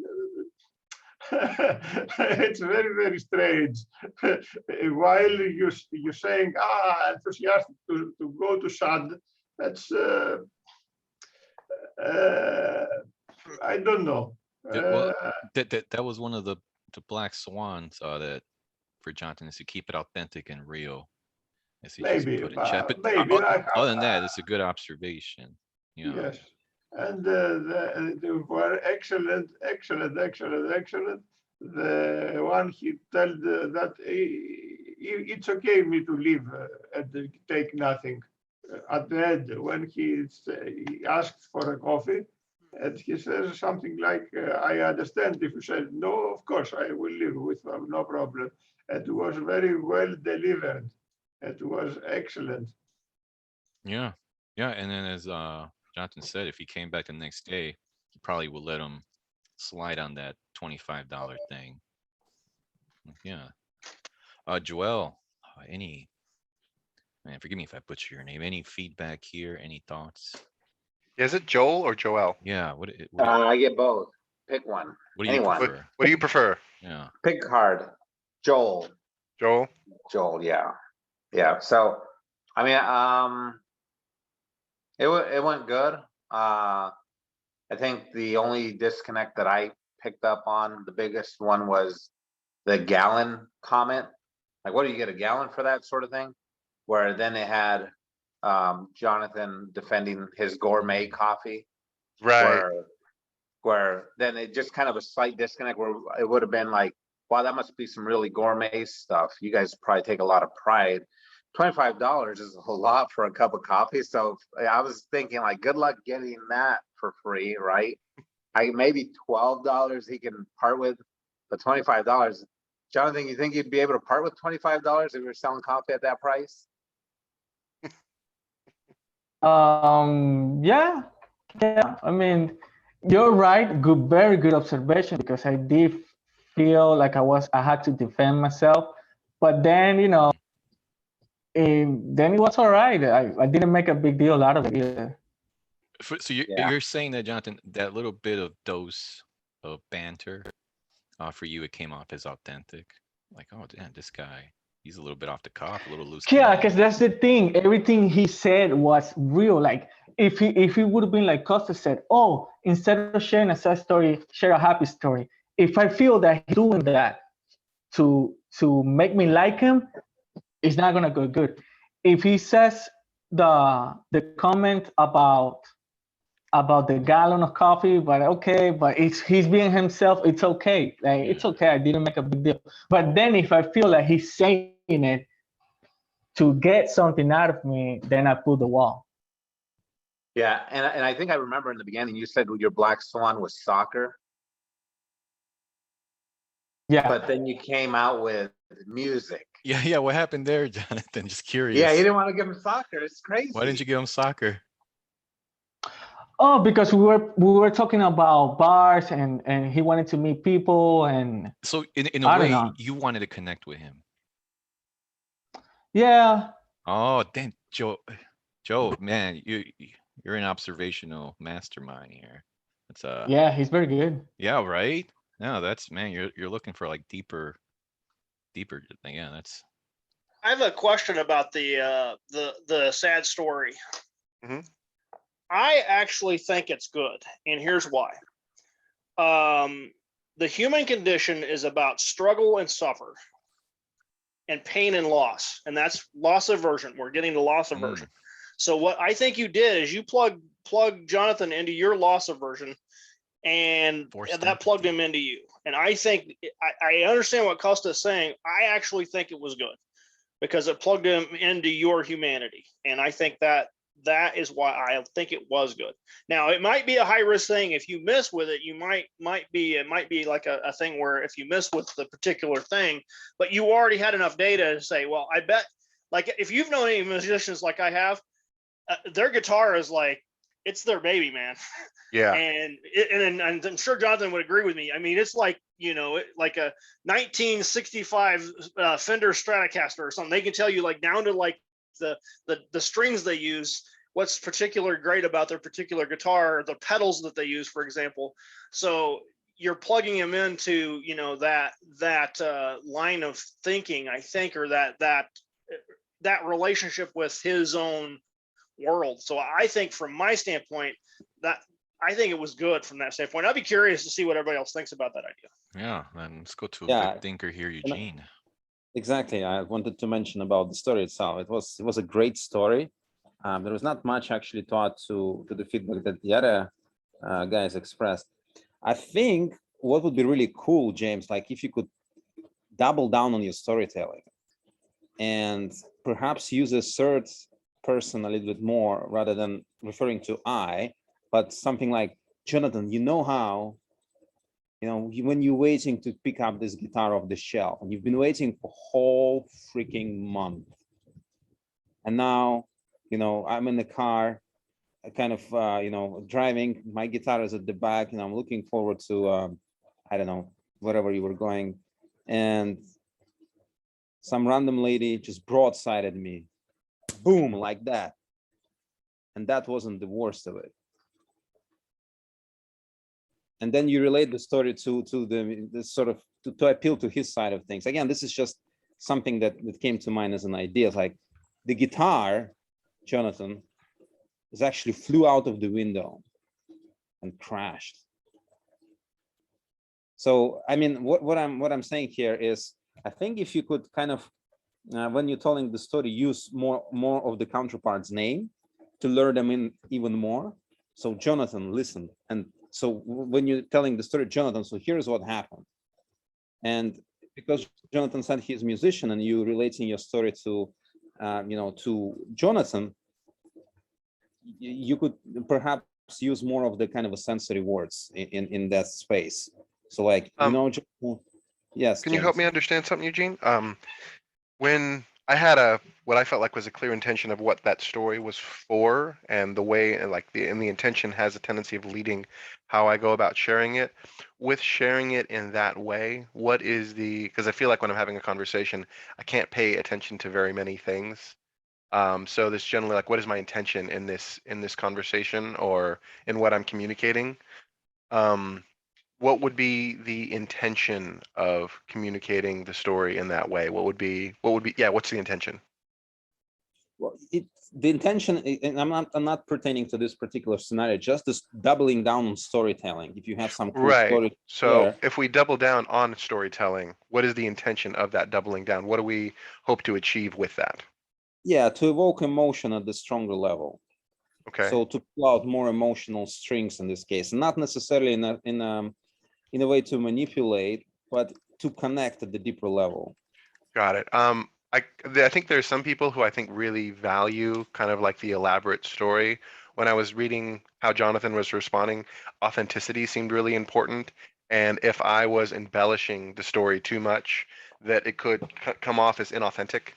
It's very, very strange. While you're saying, enthusiastic to go to sad, that's I don't know. Well, that was one of the black swans that for Jonathan, is to keep it authentic and real. As he just Maybe, put in chat. But maybe other than that, it's a good observation. Yes, and they were excellent. The one he told that it's okay me to leave and take nothing. At the end, when he asked for a coffee, and he says something like, I understand if you said no, of course I will leave with no problem. It was very well delivered. It was excellent. Yeah. And then as Jonathan said, if he came back the next day, he probably would let him slide on that $25 thing. Yeah. Joel, man, forgive me if I butcher your name. Any feedback here? Any thoughts? Is it Joel or Joel? Yeah. I get both. Pick one. What do you Anyone. prefer? What do you prefer? Yeah. Pick card. Joel. Joel? Joel, yeah. Yeah. So, I mean, it went good. I think the only disconnect that I picked up on, the biggest one, was the gallon comment. Like, what do you get, a gallon for that sort of thing? Where then they had Jonathan defending his gourmet coffee. Right. Where then it just kind of a slight disconnect, where it would have been like, wow, that must be some really gourmet stuff. You guys probably take a lot of pride. $25 is a lot for a cup of coffee. So I was thinking, like, good luck getting that for free, right? Maybe $12 he can part with, but $25. Jonathan, you think you'd be able to part with $25 if you're selling coffee at that price? Yeah. I mean, you're right. Good, very good observation, because I did feel like I had to defend myself, but then then it was all right. I didn't make a big deal out of it either. So you're saying that, Jonathan, that little bit of dose of banter, for you, it came off as authentic. Like, oh damn, this guy, he's a little bit off the cuff, a little loose. Yeah, because that's the thing. Everything he said was real. Like, if he would have been like Costa said, oh, instead of sharing a sad story, share a happy story. If I feel that he's doing that to make me like him, it's not gonna go good. If he says the comment about the gallon of coffee, but okay, but he's being himself, it's okay. Like, it's okay. I didn't make a big deal. But then if I feel like he's saying it to get something out of me, then I pull the wall. Yeah, and I think I remember in the beginning you said your black swan was soccer. Yeah. But then you came out with music. Yeah. What happened there, Jonathan? Just curious. Yeah, he didn't want to give him soccer. It's crazy. Why didn't you give him soccer? Oh, because we were talking about bars and he wanted to meet people and So in a I don't way, know. you wanted to connect with him. Yeah. Oh, damn, Joe, man, you're an observational mastermind here. It's Yeah, he's very good. yeah, right? No, that's man, you're looking for like deeper. Yeah, that's I have a question about the sad story. Mhm. I actually think it's good, and here's why. The human condition is about struggle and suffer, and pain and loss, and that's loss aversion. We're getting to loss aversion. So what I think you did is you plug Jonathan into your loss aversion, and Forced that plugged him into you. And I think I understand what Costa is saying. I actually think it was good because it plugged him into your humanity, and I think that is why I think it was good. Now it might be a high risk thing. If you miss with it, you might be like a thing where if you miss with the particular thing, but you already had enough data to say, well, I bet, like if you've known any musicians like I have, their guitar is like, it's their baby, man. Yeah. And I'm sure Jonathan would agree with me. I mean, it's like, like a 1965 Fender Stratocaster or something. They can tell you like down to like the strings they use, what's particularly great about their particular guitar, the pedals that they use, for example. So you're plugging him into, that line of thinking, I think, or that relationship with his own world. So I think from my standpoint, that I think it was good from that standpoint. I'd be curious to see what everybody else thinks about that idea. yeah. Then let's go to a Yeah. big thinker here, Eugene. Exactly. I wanted to mention about the story itself. It was a great story. There was not much actually to add to the feedback that the other guys expressed. I think what would be really cool, James, like if you could double down on your storytelling and perhaps use a third person a little bit more rather than referring to I, but something like, Jonathan, you know how, when you're waiting to pick up this guitar off the shelf and you've been waiting for a whole freaking month. And now, I'm in the car, kind of, driving, my guitar is at the back, and I'm looking forward to, I don't know, wherever you were going. And some random lady just broadsided me, boom, like that. And that wasn't the worst of it. And then you relate the story to the sort of to appeal to his side of things. Again, this is just something that came to mind as an idea. It's like the guitar, Jonathan, is actually flew out of the window and crashed. So I mean, what I'm saying here is, I think if you could kind of when you're telling the story, use more of the counterpart's name to lure them in even more. So Jonathan, listen, and so when you're telling the story, Jonathan, so here's what happened. And because Jonathan said he's a musician and you relating your story to, to Jonathan, you could perhaps use more of the kind of a sensory words in that space. So like, yes. Can you help me understand something, Eugene? When I had what I felt like was a clear intention of what that story was for, and the way, and the intention has a tendency of leading how I go about sharing it. With sharing it in that way, what is because I feel like when I'm having a conversation, I can't pay attention to very many things. So this generally, like, what is my intention in this conversation or in what I'm communicating? What would be the intention of communicating the story in that way? What would be, what's the intention? Well, the intention, and I'm not pertaining to this particular scenario, just this doubling down on storytelling. If you have some cool Right. story So there, if we double down on storytelling, what is the intention of that doubling down? What do we hope to achieve with that? yeah, to evoke emotion at the stronger level. Okay. So to pull out more emotional strings in this case, not necessarily in a way to manipulate, but to connect at the deeper level. Got it. I think there's some people who I think really value kind of like the elaborate story. When I was reading how Jonathan was responding, authenticity seemed really important. And if I was embellishing the story too much, that it could come off as inauthentic.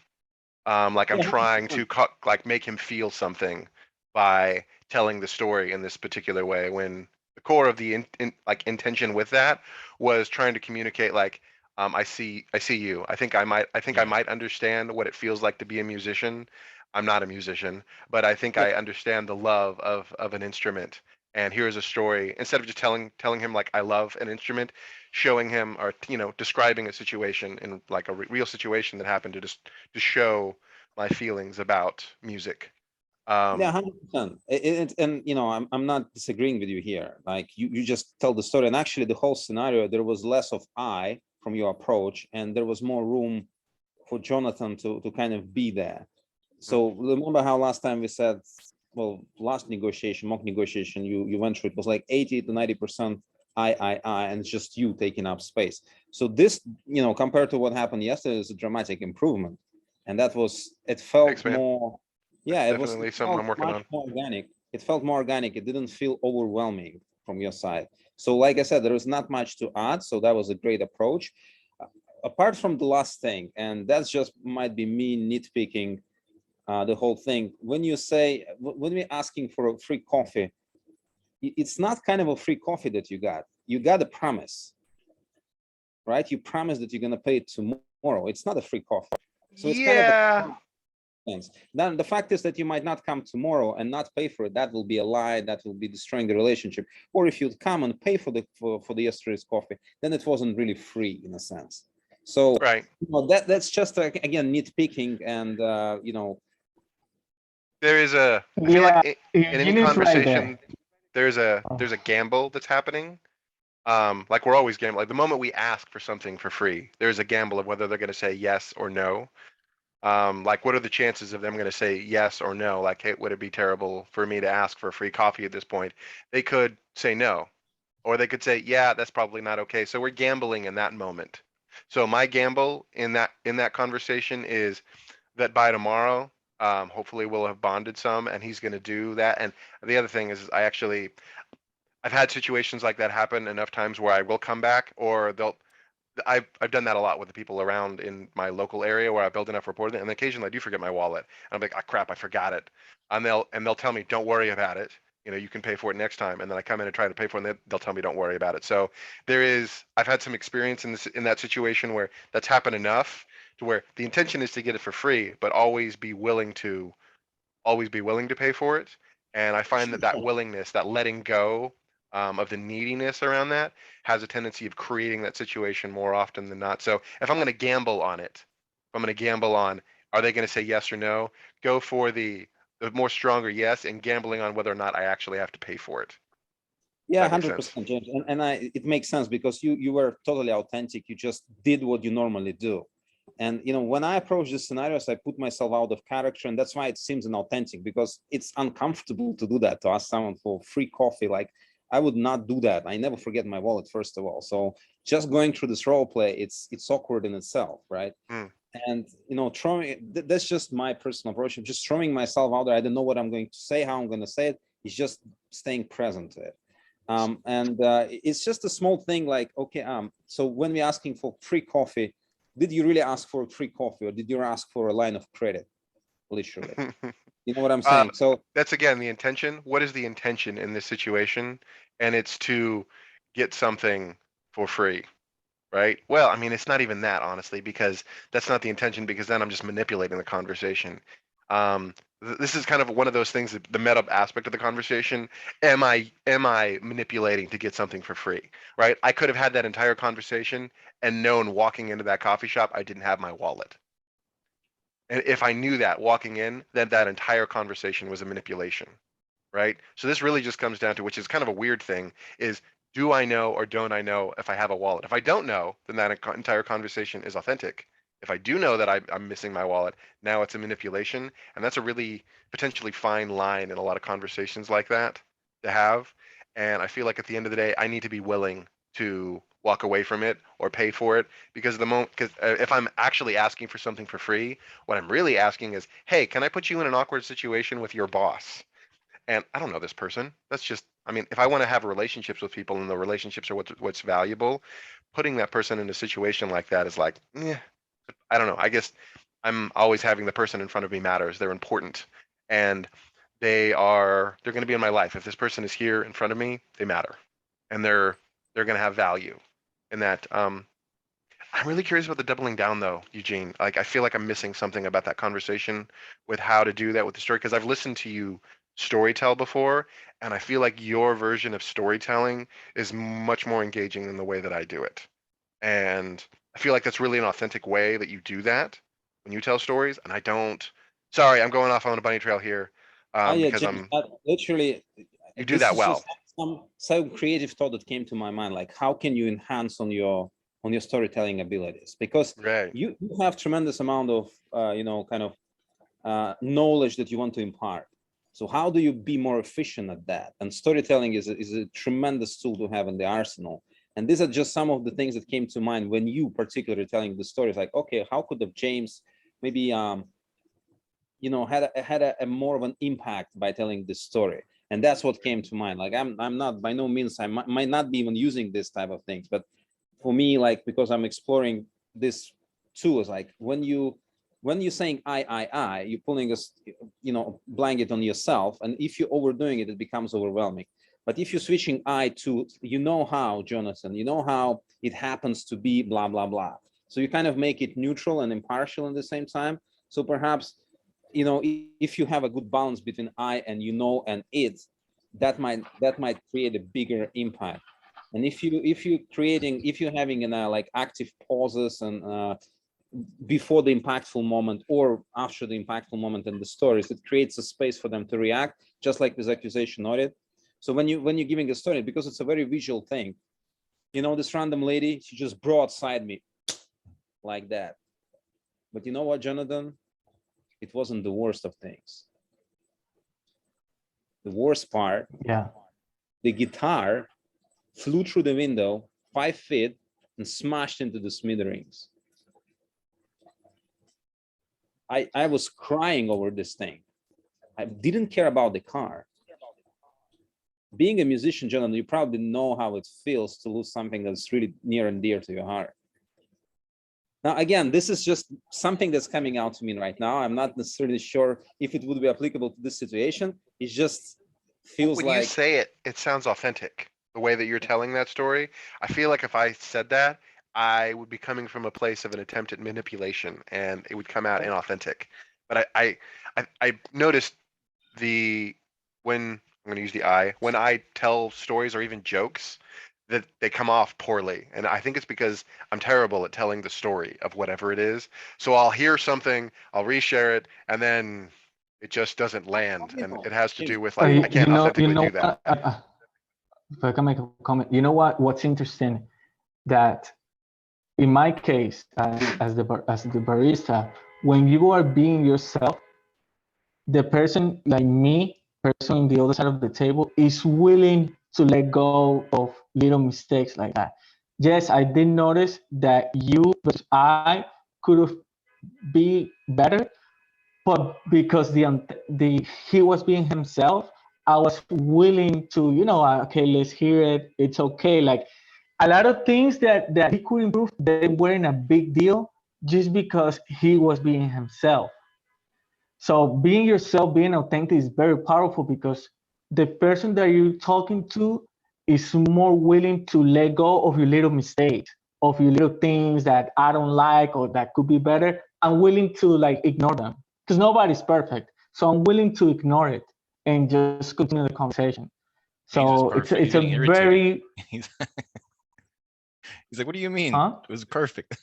Like I'm Yeah, trying 100%. to like make him feel something by telling the story in this particular way, when the core of the like intention with that was trying to communicate like, I see you. I think I might understand what it feels like to be a musician. I'm not a musician, but I think I understand the love of an instrument. And here's a story. Instead of just telling him like I love an instrument, showing him, or describing a situation in like a real situation that happened, to show my feelings about music. Yeah, 100%. And I'm not disagreeing with you here. Like you just tell the story, and actually the whole scenario, there was less of I from your approach, and there was more room for Jonathan to kind of be there. So remember how last time we said, well, last negotiation, mock negotiation, you went through, it was like 80 to 90% I, and it's just you taking up space. So this, compared to what happened yesterday, is a dramatic improvement. And that was, it felt Thanks, man. more, yeah, It's it was definitely it something felt I'm working much on. more organic. It felt more organic. It didn't feel overwhelming from your side. So like I said, there was not much to add. So that was a great approach. Apart from the last thing, and that's just might be me nitpicking the whole thing. When you say, when we're asking for a free coffee, it's not kind of a free coffee that you got. You got a promise, right? You promise that you're going to pay it tomorrow. It's not a free coffee. So it's kind of a things. Then the fact is that you might not come tomorrow and not pay for it. That will be a lie. That will be destroying the relationship. Or if you'd come and pay for the yesterday's coffee, then it wasn't really free in a sense. So Right. That's just again nitpicking, and There is I feel Yeah, like in any Eugene is right conversation, there. there's a gamble that's happening. Like we're always gambling. Like the moment we ask for something for free, there's a gamble of whether they're going to say yes or no. Like what are the chances of them going to say yes or no? Like, hey, would it be terrible for me to ask for free coffee at this point? They could say no, or they could say, yeah, that's probably not okay. So we're gambling in that moment. So my gamble in that conversation is that by tomorrow, hopefully we'll have bonded some, and he's going to do that. And the other thing is, I've had situations like that happen enough times where I will come back, or I've done that a lot with the people around in my local area where I build enough rapport, and occasionally I do forget my wallet. And I'm like, ah, crap, I forgot it. And they'll tell me, don't worry about it. You can pay for it next time. And then I come in and try to pay for it, and they'll tell me, don't worry about it. So I've had some experience in that situation where that's happened enough to where the intention is to get it for free, but always be willing to pay for it. And I find that willingness, that letting go of the neediness around that, has a tendency of creating that situation more often than not. So if I'm going to gamble on it, if I'm going to gamble on, are they going to say yes or no? Go for the more stronger yes, and gambling on whether or not I actually have to pay for it. yeah, That makes sense. 100%, James, and it makes sense because you were totally authentic. You just did what you normally do. And when I approach the scenarios, I put myself out of character, and that's why it seems inauthentic, because it's uncomfortable to do that, to ask someone for free coffee. Like I would not do that. I never forget my wallet, first of all. So just going through this role play, it's awkward in itself, right? And that's just my personal approach. I'm just throwing myself out there. I don't know what I'm going to say, how I'm going to say it. It's just staying present to it. And it's just a small thing, like, okay, so when we're asking for free coffee, did you really ask for free coffee, or did you ask for a line of credit? Literally, you know what I'm saying? So that's again the intention. What is the intention in this situation? And it's to get something for free, right? Well, I mean, it's not even that, honestly, because that's not the intention, because then I'm just manipulating the conversation. This is kind of one of those things, the meta aspect of the conversation. Am I manipulating to get something for free, right? I could have had that entire conversation and known walking into that coffee shop I didn't have my wallet. And if I knew that walking in, then that entire conversation was a manipulation, right? So this really just comes down to, which is kind of a weird thing, is do I know or don't I know if I have a wallet? If I don't know, then that entire conversation is authentic. If I do know that I'm missing my wallet, now it's a manipulation. And that's a really potentially fine line in a lot of conversations like that to have. And I feel like at the end of the day, I need to be willing to walk away from it or pay for it, because if I'm actually asking for something for free, what I'm really asking is, hey, can I put you in an awkward situation with your boss? And I don't know this person. That's just, I mean, if I want to have relationships with people and the relationships are what's valuable, putting that person in a situation like that is like, I don't know, I guess I'm always having the person in front of me matters. They're important. And they're gonna be in my life. If this person is here in front of me, they matter. And they're gonna have value. And that I'm really curious about the doubling down though, Eugene. Like I feel like I'm missing something about that conversation with how to do that with the story, because I've listened to you storytell before, and I feel like your version of storytelling is much more engaging than the way that I do it. And I feel like that's really an authentic way that you do that when you tell stories. And I don't, sorry, I'm going off on a bunny trail here. Yeah, Because James, literally, you do this that is well. just some creative thought that came to my mind. Like, how can you enhance on your storytelling abilities? Because Right. you have tremendous amount of kind of knowledge that you want to impart. So how do you be more efficient at that? And storytelling is a tremendous tool to have in the arsenal. And these are just some of the things that came to mind when you particularly telling the stories. Like, okay, how could have James maybe had a more of an impact by telling this story? And that's what came to mind. Like I'm not, by no means, I might not be even using this type of things, but for me, like, because I'm exploring this tools, like when you're saying you're pulling a blanket on yourself, and if you're overdoing it, it becomes overwhelming. But if you're switching I to, how, Jonathan, how it happens to be blah blah blah, so you kind of make it neutral and impartial at the same time. So perhaps, if you have a good balance between I and and it, that might create a bigger impact. And if you're having like active pauses and before the impactful moment or after the impactful moment in the stories, it creates a space for them to react, just like this accusation audit. So when you're giving a story, because it's a very visual thing, this random lady, she just broadside me like that. But you know what, Jonathan? It wasn't the worst of things. The worst part, Yeah. the guitar flew through the window 5 feet and smashed into the smithereens. I was crying over this thing. I didn't care about the car. Being a musician, Jonathan, you probably know how it feels to lose something that's really near and dear to your heart. Now, again, this is just something that's coming out to me right now. I'm not necessarily sure if it would be applicable to this situation. It just feels When like, you say it, it sounds authentic. The way that you're telling that story, I feel like if I said that, I would be coming from a place of an attempt at manipulation, and it would come out inauthentic. But I noticed when I'm going to use when I tell stories or even jokes, that they come off poorly. And I think it's because I'm terrible at telling the story of whatever it is. So I'll hear something, I'll reshare it, and then it just doesn't land. And it has to do with like, I can't authentically do that. If I can make a comment, what's interesting, that in my case, as the barista, when you are being yourself, the person like me, person on the other side of the table, is willing to let go of little mistakes like that. Yes, I did notice that I could have be better, but because he was being himself, I was willing to, okay, let's hear it. It's okay. Like a lot of things that he could improve, they weren't a big deal just because he was being himself. So being yourself, being authentic is very powerful, because the person that you're talking to is more willing to let go of your little mistakes, of your little things that I don't like or that could be better. I'm willing to like ignore them, because nobody's perfect. So I'm willing to ignore it and just continue the conversation. So it's a irritated. very He's like, what do you mean? Huh? It was perfect.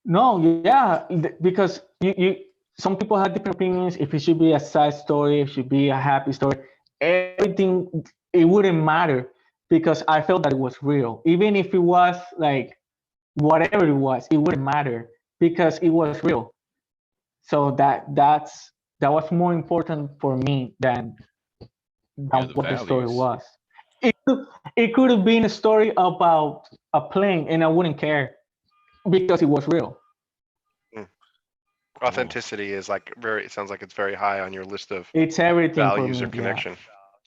No, yeah, because you some people have different opinions. If it should be a sad story, if it should be a happy story, everything, it wouldn't matter, because I felt that it was real. Even if it was like whatever it wouldn't matter, because it was real. So that was more important for me than Yeah, the what the story values. was. It could have been a story about a plane, and I wouldn't care, because it was real. Authenticity is like it sounds like it's very high on your list of It's everything for values me. of connection.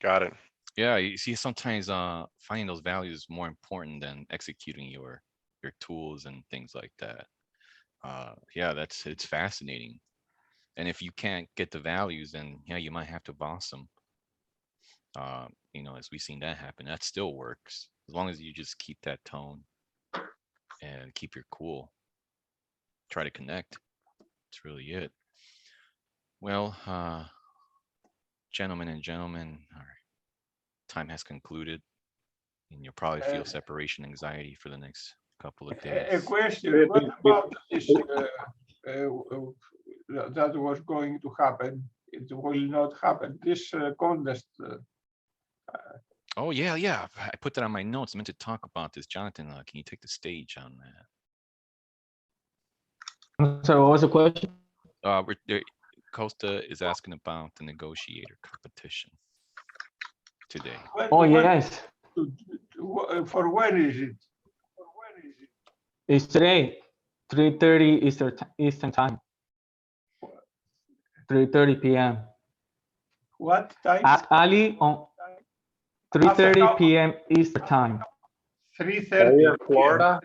Got it. Yeah, you see, sometimes finding those values is more important than executing your your tools and things like that. Yeah, it's fascinating. And if you can't get the values, then yeah, you might have to boss them. You know, as we've seen that happen, that still works as long as you just keep that tone and keep your cool. Try to connect. That's really it. Well, gentlemen and gentlemen, our time has concluded, and you'll probably feel separation anxiety for the next couple of A days. question, what about this that was going to happen? It will not happen. This contest, Oh yeah, yeah. I put that on my notes. I meant to talk about this. Jonathan, can you take the stage on that? So what was the question? Costa is asking about the negotiator competition today. Oh, when- yes, for when is it? it's today, 3:30 Eastern time. 3:30 p.m. What time? Ask Ali on 3:30 p.m. Eastern time. 3:30. Florida?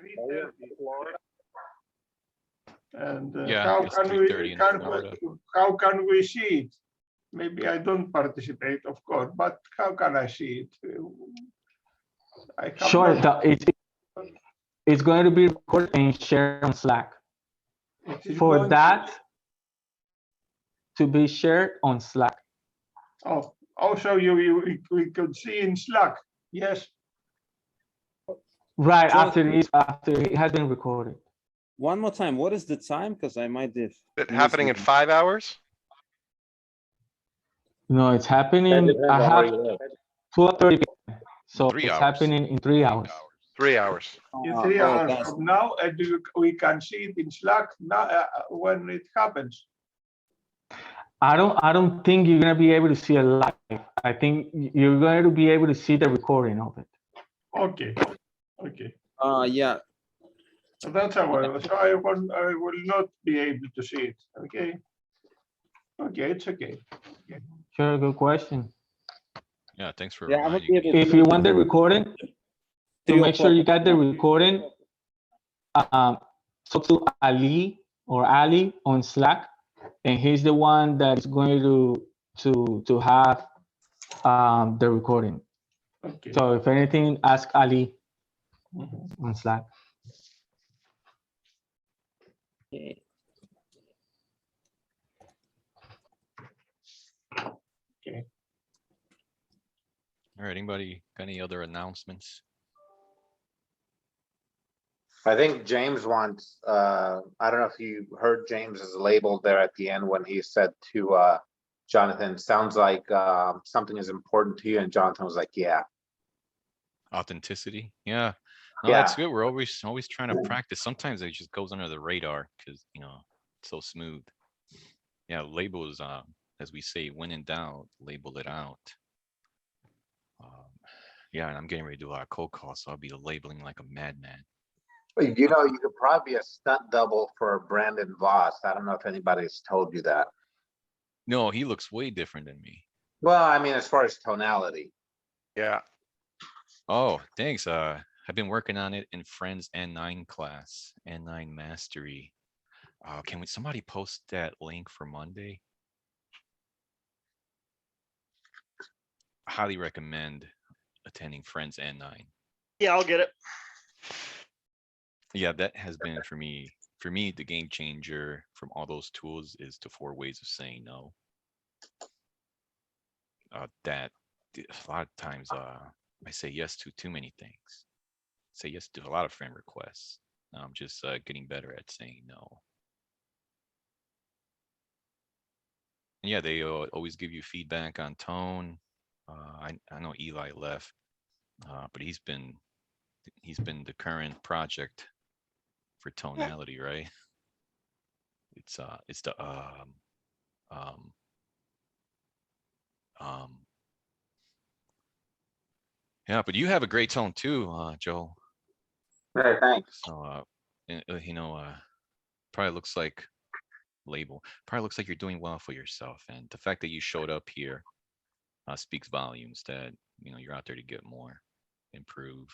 And Yeah, how it's can 3:30 in Florida. how can we see it? Maybe I don't participate, of course, but how can I see it? I have Sure, not- it's going to be recorded and shared on Slack. it is For going that to be shared on Slack. Oh, also we could see in Slack. Yes. Right John- after it has been recorded. One more time, what is the time? Because I might have. It happening in 5 hours? No, it's happening. I have 12:30 p.m. So 3 it's hours. happening in 3 hours. 3 hours. In Oh, 3 hours that's- from now, and we can see it in Slack now when it happens. I don't think you're gonna be able to see it live. I think you're going to be able to see the recording of it. Okay. Okay. Yeah, So that's how. So I will not be able to see it. Okay. Okay, it's okay. Sure, good question. Yeah, thanks for yeah, I won't reminding be me. able If you want the recording, to 3 make sure you o'clock. got the recording, talk to Ali or Ali on Slack, and he's the one that is going to have the recording. Okay. So if anything, ask Ali Mhm. on Slack. Okay. All right, anybody got any other announcements? I think James wants, I don't know if you heard James's label there at the end when he said to Jonathan, sounds like something is important to you, and Jonathan was like, yeah. Authenticity. Yeah. No, that's Yeah. good. We're always trying to practice. Sometimes it just goes under the radar because it's so smooth. Yeah, labels, as we say, when in doubt, label it out. Yeah, and I'm getting ready to do a lot of cold calls, so I'll be labeling like a madman. You know, you could probably be a stunt double for Brandon Voss. I don't know if anybody's told you that. No, he looks way different than me. Well, I mean, as far as tonality. Yeah. Oh, thanks. I've been working on it in Friends N9 class, N9 Mastery. Can somebody post that link for Monday? I highly recommend attending Friends N9. Yeah, I'll get it. Yeah, that has been for me, the game changer from all those tools is the 4 ways of saying no. That a lot of times I say yes to too many things. Say yes to a lot of friend requests. Now I'm just getting better at saying no. And yeah, they always give you feedback on tone. I know Eli left, but he's been the current project for tonality, right? It's the yeah, but you have a great tone too, Joel. Hey, thanks. So probably looks like you're doing well for yourself, and the fact that you showed up here speaks volumes that you're out there to get more, improve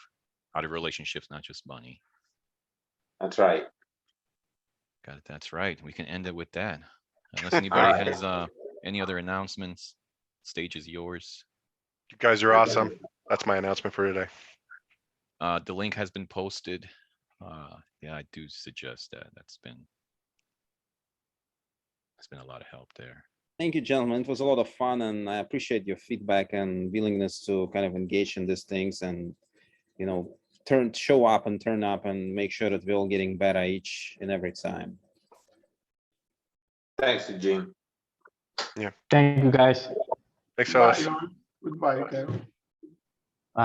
out of relationships, not just money. That's right. Got it. That's right. We can end it with that. Unless anybody right. has any other announcements, stage is yours. You guys are awesome. That's my announcement for today. The link has been posted. Yeah, I do suggest that. It's been a lot of help there. Thank you, gentlemen. It was a lot of fun, and I appreciate your feedback and willingness to kind of engage in these things and, you know, show up and turn up and make sure that we're all getting better each and every time. Thanks, Eugene. Thank you, guys. Thanks, Bye, fellas. all. Goodbye, Kevin.